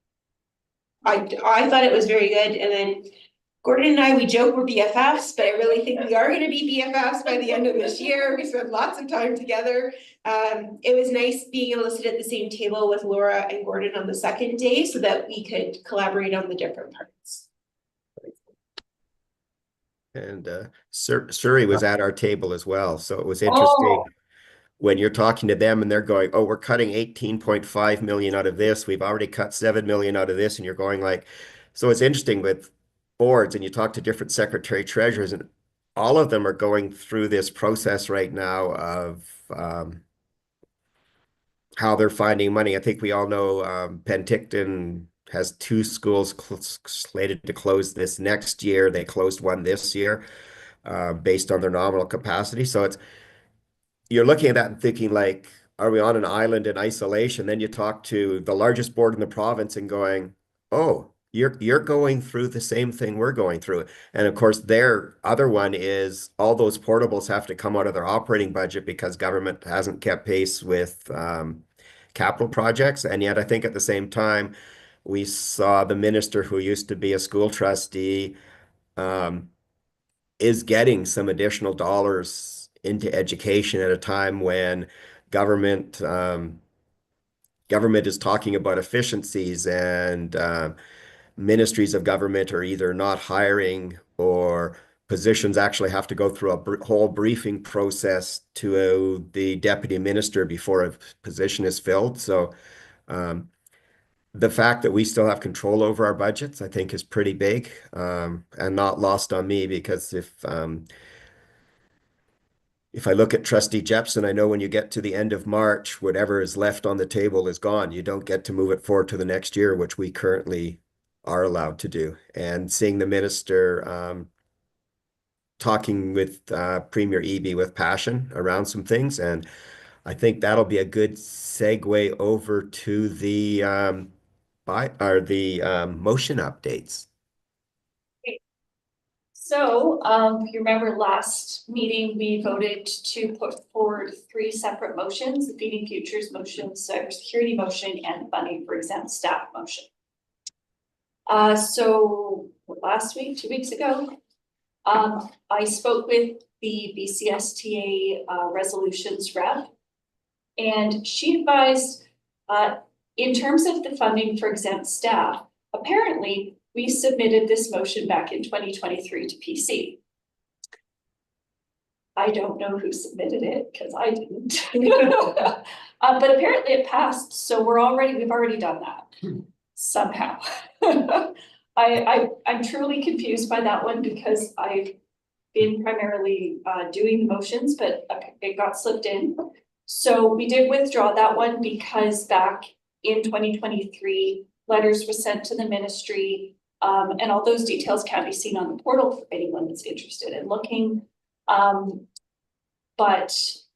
I thought it was very good. And then Gordon and I, we joke we're BFFs, but I really think we are going to be BFFs by the end of this year. We spent lots of time together. It was nice being able to sit at the same table with Laura and Gordon on the second day so that we could collaborate on the different parts. And Surrey was at our table as well. So it was interesting when you're talking to them and they're going, oh, we're cutting 18.5 million out of this. We've already cut 7 million out of this. And you're going like, so it's interesting with boards and you talk to different secretary treasurers and all of them are going through this process right now of how they're finding money. I think we all know Penticton has 2 schools slated to close this next year. They closed one this year based on their nominal capacity. So you're looking at that and thinking like, are we on an island in isolation? Then you talk to the largest board in the province and going, oh, you're going through the same thing we're going through. And of course, their other one is all those portables have to come out of their operating budget because government hasn't kept pace with capital projects. And yet I think at the same time, we saw the minister who used to be a school trustee um, is getting some additional dollars into education at a time when government government is talking about efficiencies and ministries of government are either not hiring or positions actually have to go through a whole briefing process to the deputy minister before a position is filled. So the fact that we still have control over our budgets, I think, is pretty big and not lost on me because if I look at Trustee Jepson, I know when you get to the end of March, whatever is left on the table is gone. You don't get to move it forward to the next year, which we currently are allowed to do. And seeing the minister talking with Premier Eby with passion around some things, and I think that'll be a good segue over to the motion updates. So, if you remember last meeting, we voted to put forward 3 separate motions, the Feeding Futures motion, cybersecurity motion, and funding for exempt staff motion. So last week, 2 weeks ago, I spoke with the BCSTA resolutions rep, and she advised, in terms of the funding for exempt staff, apparently we submitted this motion back in 2023 to PC. I don't know who submitted it because I didn't. But apparently it passed, so we've already done that somehow. I'm truly confused by that one because I've been primarily doing the motions, but it got slipped in. So we did withdraw that one because back in 2023, letters were sent to the ministry, and all those details can be seen on the portal for anyone that's interested in looking. But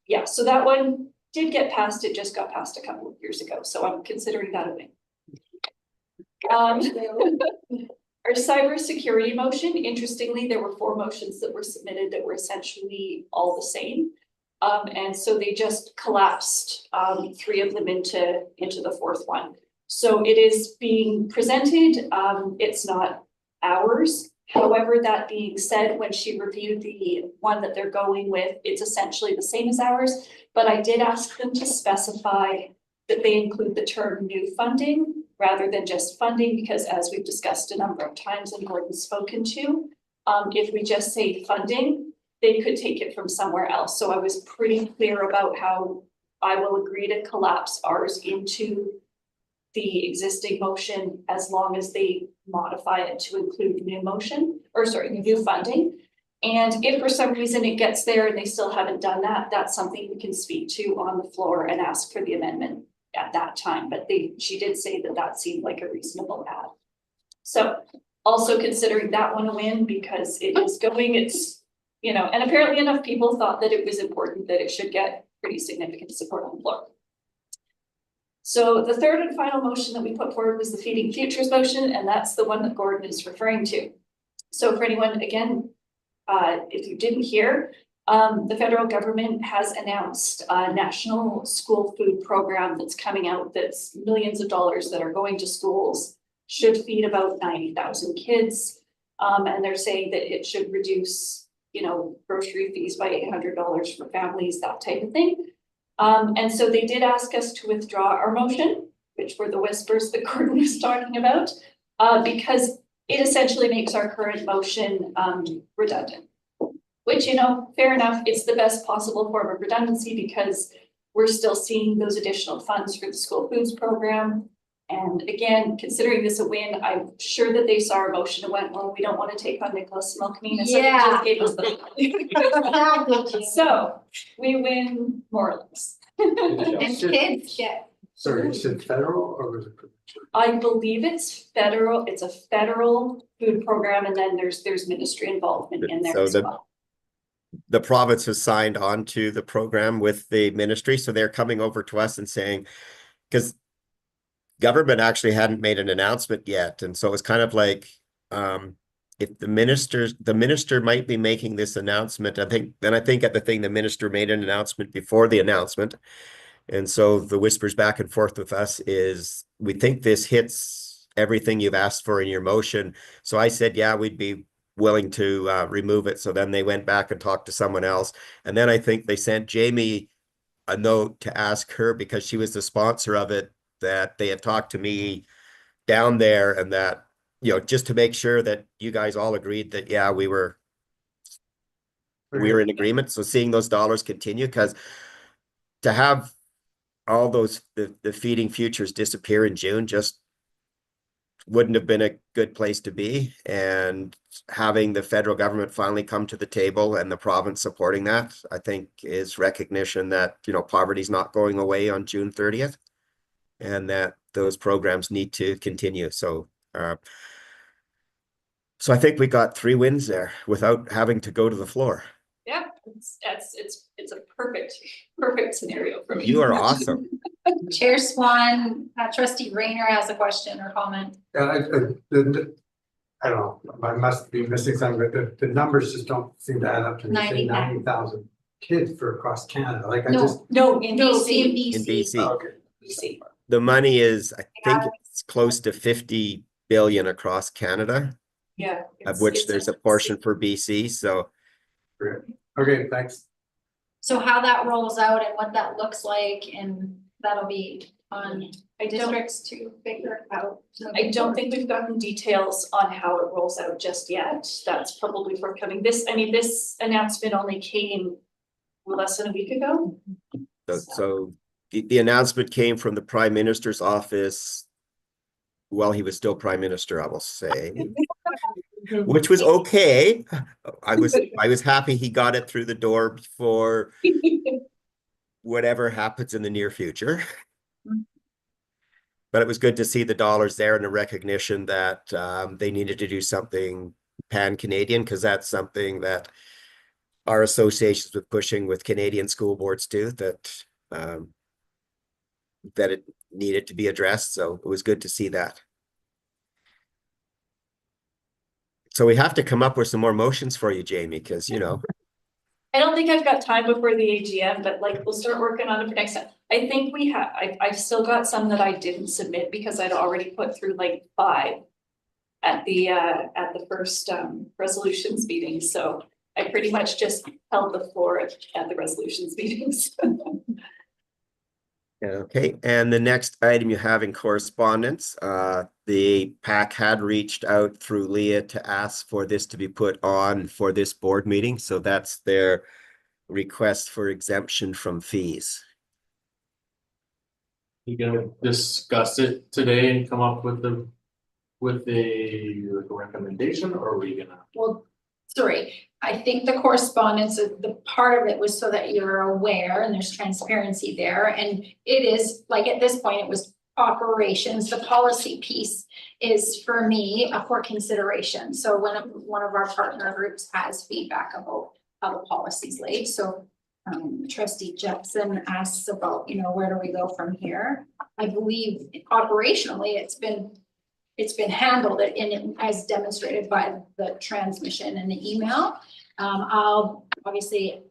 yeah, so that one did get passed. It just got passed a couple of years ago. So I'm considering that a win. Our cybersecurity motion, interestingly, there were 4 motions that were submitted that were essentially all the same. And so they just collapsed 3 of them into the 4th one. So it is being presented, it's not ours. However, that being said, when she reviewed the one that they're going with, it's essentially the same as ours, but I did ask them to specify that they include the term new funding rather than just funding, because as we've discussed a number of times and Gordon's spoken to, if we just say funding, they could take it from somewhere else. So I was pretty clear about how I will agree to collapse ours into the existing motion as long as they modify it to include new funding. And if for some reason it gets there and they still haven't done that, that's something we can speak to on the floor and ask for the amendment at that time. But she did say that that seemed like a reasonable add. So also considering that one a win because it is going, and apparently enough people thought that it was important that it should get pretty significant support on the floor. So the third and final motion that we put forward was the Feeding Futures motion, and that's the one that Gordon is referring to. So for anyone, again, if you didn't hear, the federal government has announced a national school food program that's coming out that's millions of dollars that are going to schools, should feed about 90,000 kids. And they're saying that it should reduce, grocery fees by $800 for families, that type of thing. And so they did ask us to withdraw our motion, which were the whispers that Gordon was talking about, because it essentially makes our current motion redundant. Which, fair enough, it's the best possible form of redundancy because we're still seeing those additional funds for the school foods program. And again, considering this a win, I'm sure that they saw our motion and went, well, we don't want to take on Nicholas Milkamina, so they just gave us the So we win more or less. And kids get Sorry, you said federal or was it provincial? I believe it's a federal food program, and then there's ministry involvement in there So as well. the province has signed on to the program with the ministry, so they're coming over to us and saying, because government actually hadn't made an announcement yet, and so it's kind of like, if the minister might be making this announcement, I think at the thing, the minister made an announcement before the announcement. And so the whispers back and forth with us is, we think this hits everything you've asked for in your motion. So I said, yeah, we'd be willing to remove it. So then they went back and talked to someone else. And then I think they sent Jamie a note to ask her, because she was the sponsor of it, that they had talked to me down there, and that, just to make sure that you guys all agreed that, yeah, we were in agreement. So seeing those dollars continue, because to have all those, the feeding futures disappear in June just wouldn't have been a good place to be. And having the federal government finally come to the table and the province supporting that, I think is recognition that, poverty is not going away on June 30th, and that those programs need to continue. So, I think we got 3 wins there without having to go to the floor. Yeah, it's a perfect scenario for me. You are awesome. Chair Swan, trustee Rayner has a question or comment. Yeah, I don't know, I must be missing something, but the numbers just don't seem to add up to me. 90,000 kids for across Canada, like I just. No, in BC. In BC. Okay. BC. The money is, I think it's close to 50 billion across Canada, Yeah. of which there's a portion for BC. So Great. Okay, thanks. So how that rolls out and what that looks like, and that'll be on districts to figure out. I don't think we've gotten details on how it rolls out just yet. That's probably forthcoming. This announcement only came less than a week ago. So the announcement came from the Prime Minister's office while he was still Prime Minister, I will say, which was okay. I was happy he got it through the door before whatever happens in the near future. But it was good to see the dollars there and a recognition that they needed to do something pan-Canadian, because that's something that our associations with pushing with Canadian school boards too, that it needed to be addressed. So it was good to see that. So we have to come up with some more motions for you, Jamie, because I don't think I've got time before the AGM, but we'll start working on it for next time. I think I've still got some that I didn't submit because I'd already put through 5 at the first resolutions meeting. So I pretty much just held the floor at the resolutions meetings. Okay, and the next item you have in correspondence, the PAC had reached out through Leah to ask for this to be put on for this board meeting. So that's their request for exemption from fees. You gonna discuss it today and come up with a recommendation, or are we gonna? Well, sorry, I think the correspondence, the part of it was so that you're aware and there's transparency there. And it is, at this point, it was operations. The policy piece is, for me, for consideration. So when one of our partner groups has feedback about how the policy's laid. So trustee Jepson asks about, where do we go from here? I believe operationally it's been handled as demonstrated by the transmission and the email. I'll obviously,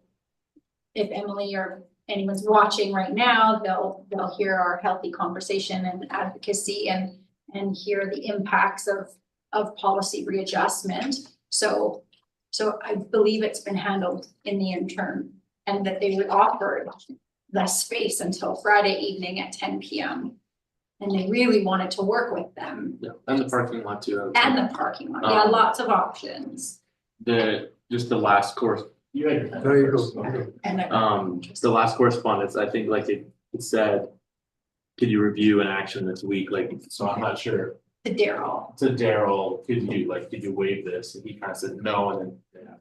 if Emily or anyone's watching right now, they'll hear our healthy conversation and advocacy and hear the impacts of policy readjustment. So I believe it's been handled in the interim, and that they would offer the space until Friday evening at 10 p.m. And they really wanted to work with them. Yeah, and the parking lot too. And the parking lot, yeah, lots of options. Just the last course. You had your hand up There you first. go. Okay. And The last correspondence, I think it said, could you review an action this week? So I'm not sure. to Daryl. To Daryl, could you waive this? And he kind of said no, and then,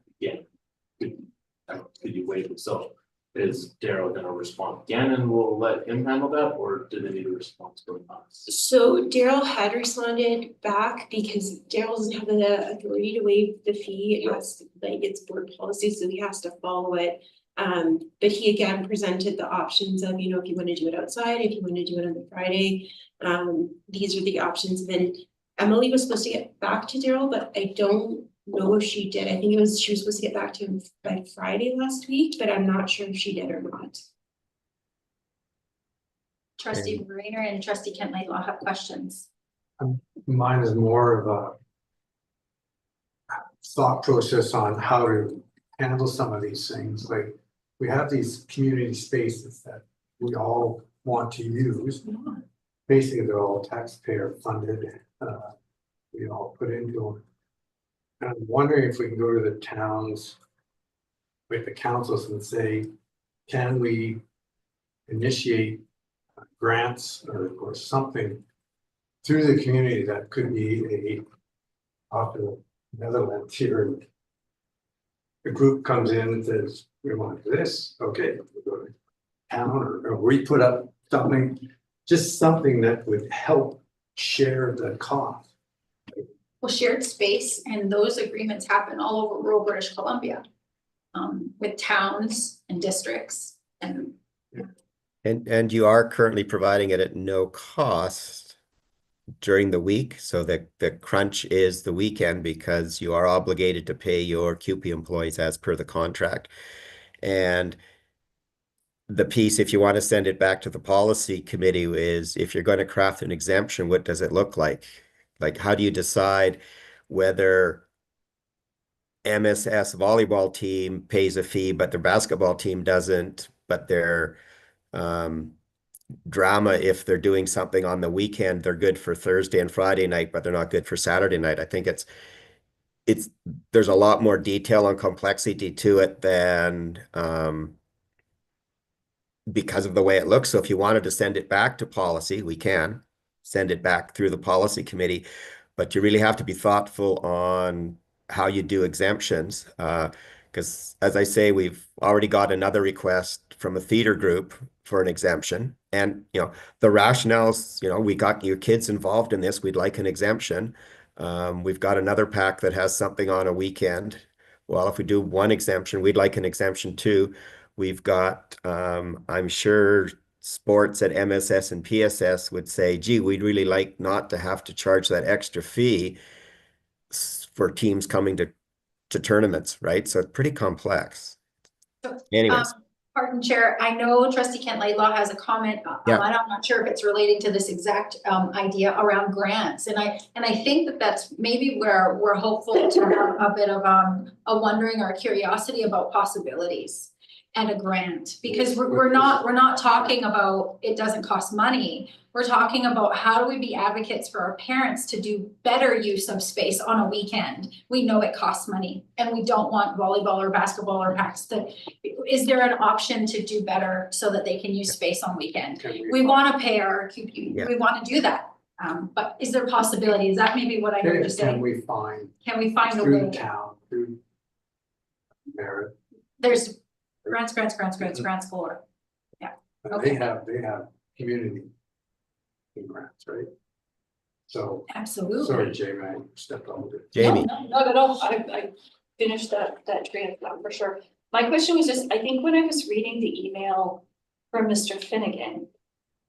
could you waive it? So is Daryl gonna respond again and we'll let him handle that, or do they need a response from us? So Daryl had responded back because Daryl doesn't have the authority to waive the fee. It has, like, it's board policy, so he has to follow it. But he again presented the options of, you know, if you want to do it outside, if you want to do it on the Friday, these are the options. And then Emily was supposed to get back to Daryl, but I don't know if she did. I think she was supposed to get back to him by Friday last week, but I'm not sure if she did or not. Trustee Mariner and trustee Kent Laidlaw have questions. Mine is more of a thought process on how to handle some of these things, like we have these community spaces that we all want to use. Basically, they're all taxpayer funded, we all put into them. And I'm wondering if we can go to the towns with the councils and say, can we initiate grants or something through the community that could be off the Netherlands here. The group comes in and says, we want this, okay, we'll go to town or we put up something, just something that would help share the cost. Well, shared space and those agreements happen all over rural British Columbia. With towns and districts and. And you are currently providing it at no cost during the week, so that the crunch is the weekend because you are obligated to pay your CUPE employees as per the contract. And the piece, if you want to send it back to the policy committee, is if you're going to craft an exemption, what does it look like? Like, how do you decide whether MSS volleyball team pays a fee, but their basketball team doesn't, but their drama, if they're doing something on the weekend, they're good for Thursday and Friday night, but they're not good for Saturday night. I think there's a lot more detail and complexity to it than because of the way it looks. So if you wanted to send it back to policy, we can send it back through the policy committee, but you really have to be thoughtful on how you do exemptions. Because as I say, we've already got another request from a theater group for an exemption. And, you know, the rationales, you know, we got your kids involved in this, we'd like an exemption. We've got another pack that has something on a weekend. Well, if we do one exemption, we'd like an exemption too. We've got, I'm sure sports at MSS and PSS would say, gee, we'd really like not to have to charge that extra fee for teams coming to tournaments, right? So it's pretty complex. Anyways. Pardon, Chair, I know trustee Kent Laidlaw has a comment. Yeah. I'm not sure if it's relating to this exact idea around grants. And I think that's maybe where we're hopeful to have a bit of a wondering or a curiosity about possibilities and a grant, because we're not talking about it doesn't cost money. We're talking about how do we be advocates for our parents to do better use of space on a weekend. We know it costs money and we don't want volleyball or basketball or packs. Is there an option to do better so that they can use space on weekend? We want to pay our QP, we want to do that. But is there possibility? Is that maybe what I heard you say? Can we find a through way? the town, through merit? There's grants galore. They have community grants, right? So, Absolutely. sorry, Jamie, I stepped over it. Jamie. No, I finished that train of thought for sure. My question was just, I think when I was reading the email from Mr. Finnegan,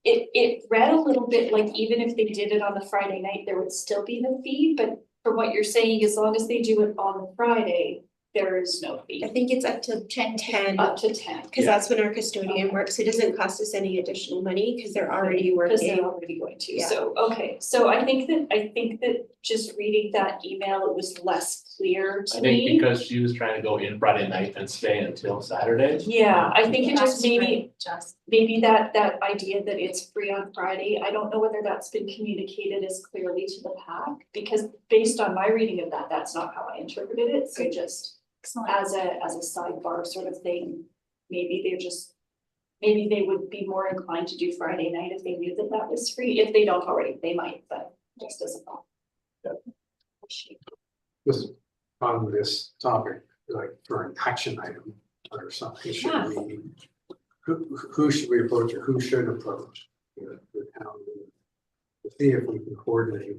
it read a little bit like even if they did it on the Friday night, there would still be the fee, but from what you're saying, as long as they do it on the Friday, there is no fee. I think it's up to 10. Up to 10. Because that's when our custodian works. It doesn't cost us any additional money because they're already working. Because they're already going to, Yeah. so, okay, so I think that just reading that email, it was less clear to I me. think because she was trying to go in Friday night and stay until Saturday. Yeah, I think it just That's maybe, right, just. maybe that idea that it's free on Friday, I don't know whether that's been communicated as clearly to the PAC. Because based on my reading of that, that's not how I interpreted it, so just Excellent. as a sidebar sort of thing, maybe they would be more inclined to do Friday night if they knew that that was free. If they don't already, they might, but just as a thought. Just on this topic, like for an action item or something, should we Who should we approach or who should approach the town? To see if we can coordinate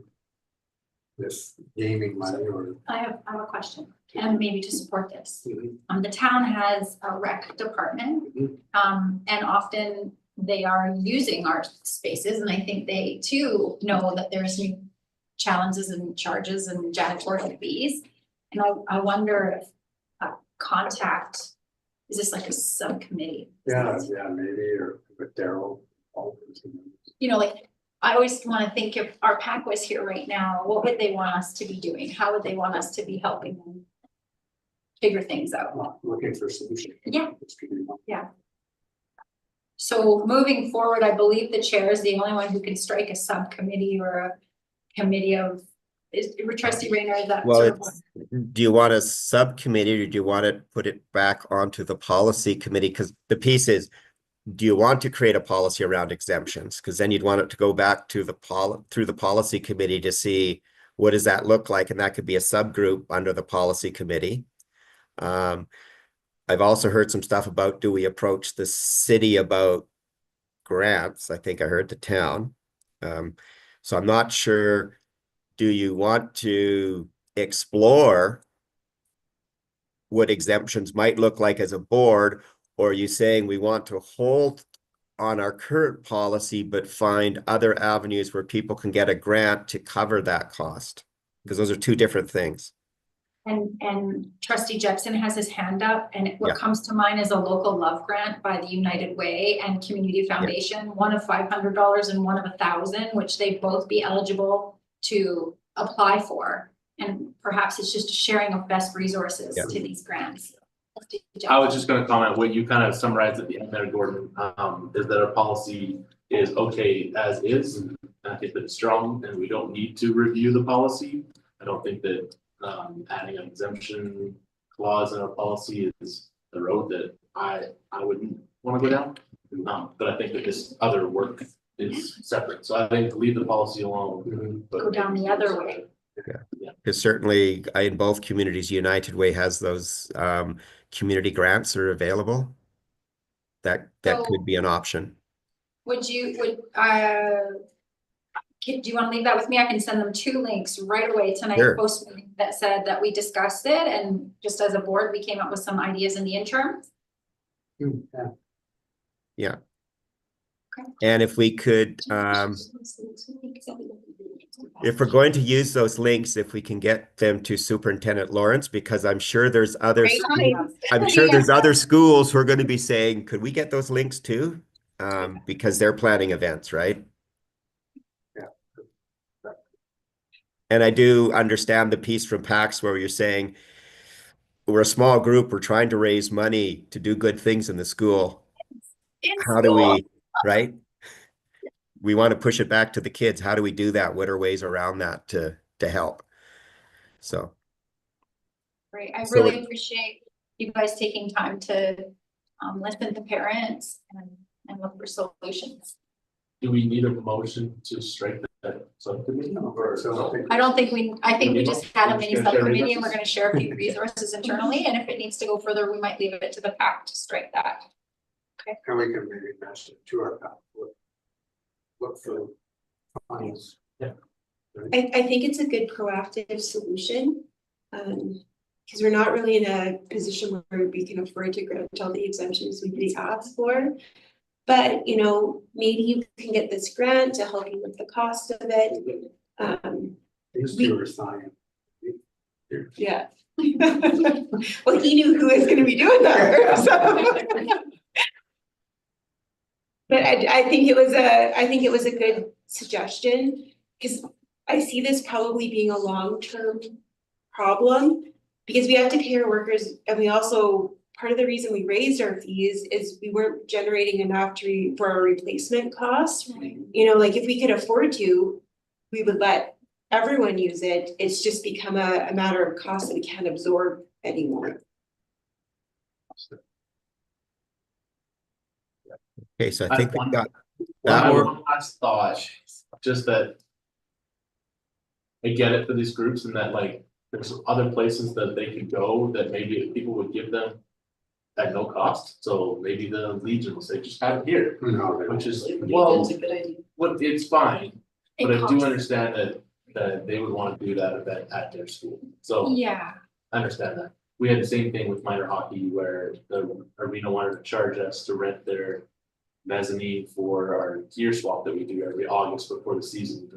this gaming money or. I have a question, and maybe to support this. Mhm. The town has a rec department, Mhm. and often they are using our spaces, and I think they too know that there's new challenges and charges and janitorial fees. And I wonder if contact, is this like a subcommittee? Yeah, maybe, or with Daryl. You know, like, I always wanna think if our PAC was here right now, what would they want us to be doing? How would they want us to be helping them figure things out? Looking for solutions. Yeah. So moving forward, I believe the chair is the only one who can strike a subcommittee or a committee of, is trustee Rayner, is that Well, sort of? it's, do you want a subcommittee or do you want to put it back onto the policy committee? Because the piece is, do you want to create a policy around exemptions? Because then you'd want it to go back to through the policy committee to see what does that look like, and that could be a subgroup under the policy committee. I've also heard some stuff about, do we approach the city about grants? I think I heard the town. So I'm not sure, do you want to explore what exemptions might look like as a board? Or are you saying we want to hold on our current policy, but find other avenues where people can get a grant to cover that cost? Because those are two different things. And trustee Jepson has his hand up, and what comes to mind is a local love grant by the United Way and Community Foundation, one of $500 and one of 1,000, which they'd both be eligible to apply for. And perhaps it's just a sharing of best resources to these grants. I was just gonna comment, what you kind of summarized at the end there, Gordon, is that our policy is okay as is. And I think that it's strong and we don't need to review the policy. I don't think that adding an exemption clause in our policy is the road that I wouldn't want to go down. But I think that this other work is separate. So I think leave the policy alone. But Go down the other way. Because certainly in both communities, United Way has those community grants that are available. That So- could be an option. Do you want to leave that with me? I can send them 2 links right away tonight, Sure. post meeting, that said that we discussed it, and just as a board, we came up with some ideas in the interim. Yeah. And if we could, if we're going to use those links, if we can get them to Superintendent Lawrence, because I'm sure there's other there's other schools who are going to be saying, could we get those links too? Because they're planning events, right? And I do understand the piece from PAX where you're saying we're a small group, we're trying to raise money to do good things in the school. How do we, right? We want to push it back to the kids. How do we do that? What are ways around that to help? So. Great. I really appreciate you guys taking time to listen to parents and look for solutions. Do we need a motion to strike that subcommittee? I think we just had a mini subcommittee and we're gonna share a few resources internally, and if it needs to go further, we might leave it to the PAC to strike that. And we can maybe match it to our path. Look for funds. I think it's a good proactive solution. Because we're not really in a position where we can afford to grant all the exemptions we ask for. But, you know, maybe you can get this grant to help you with the cost of it. These two are signed. Yeah. Well, he knew who was gonna be doing that work, so. But I think it was a good suggestion, because I see this probably being a long-term problem. Because we have to pay our workers, and we also, part of the reason we raised our fees is we weren't generating enough for our replacement costs. You know, like if we could afford to, we would let everyone use it. It's just become a matter of cost that we can't absorb anymore. Okay, so I think we've got One last thought, just that I get it for these groups and that like there's other places that they could go that maybe people would give them at no cost, so maybe the Legion will say, just have it here, No, they which is, Maybe well, it's a good idea. what, it's fine. It But I do costs- understand that they would wanna do that event at their school, so Yeah, I understand that. We had the same thing with minor hockey where the arena wanted to charge us to rent their mezzanine for our gear swap that we do every August before the season,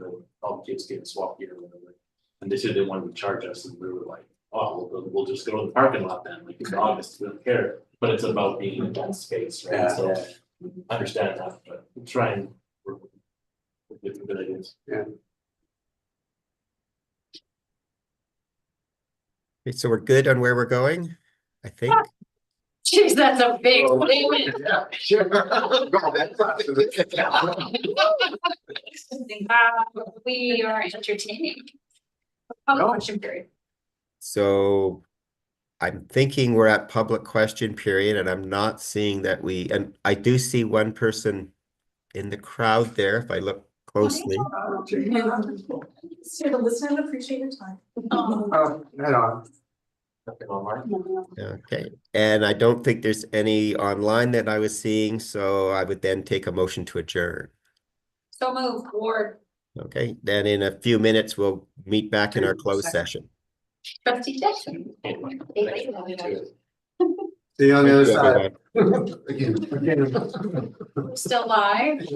all the kids get a swap gear or whatever. And they said they wanted to charge us and we were like, oh, we'll just go to the parking lot then, like it's August, we don't care. But it's about being in that space, right? Yeah. So I understand that, but we'll try and work with different good ideas. Okay, so we're good on where we're going, I think. jeez, that's a big statement. Yeah, sure. Go, that's not- We are entertaining. Public No. question period. So I'm thinking we're at public question period and I'm not seeing that and I do see one person in the crowd there if I look closely. Here to listen and appreciate your time. Oh, no, Nothing online. Okay, and I don't think there's any online that I was seeing, so I would then take a motion to adjourn. So move, Ward. Okay, then in a few minutes, we'll meet back in our closed session. Trustee Jackson. See you on the other Thank you, side. everyone. Again. Still live.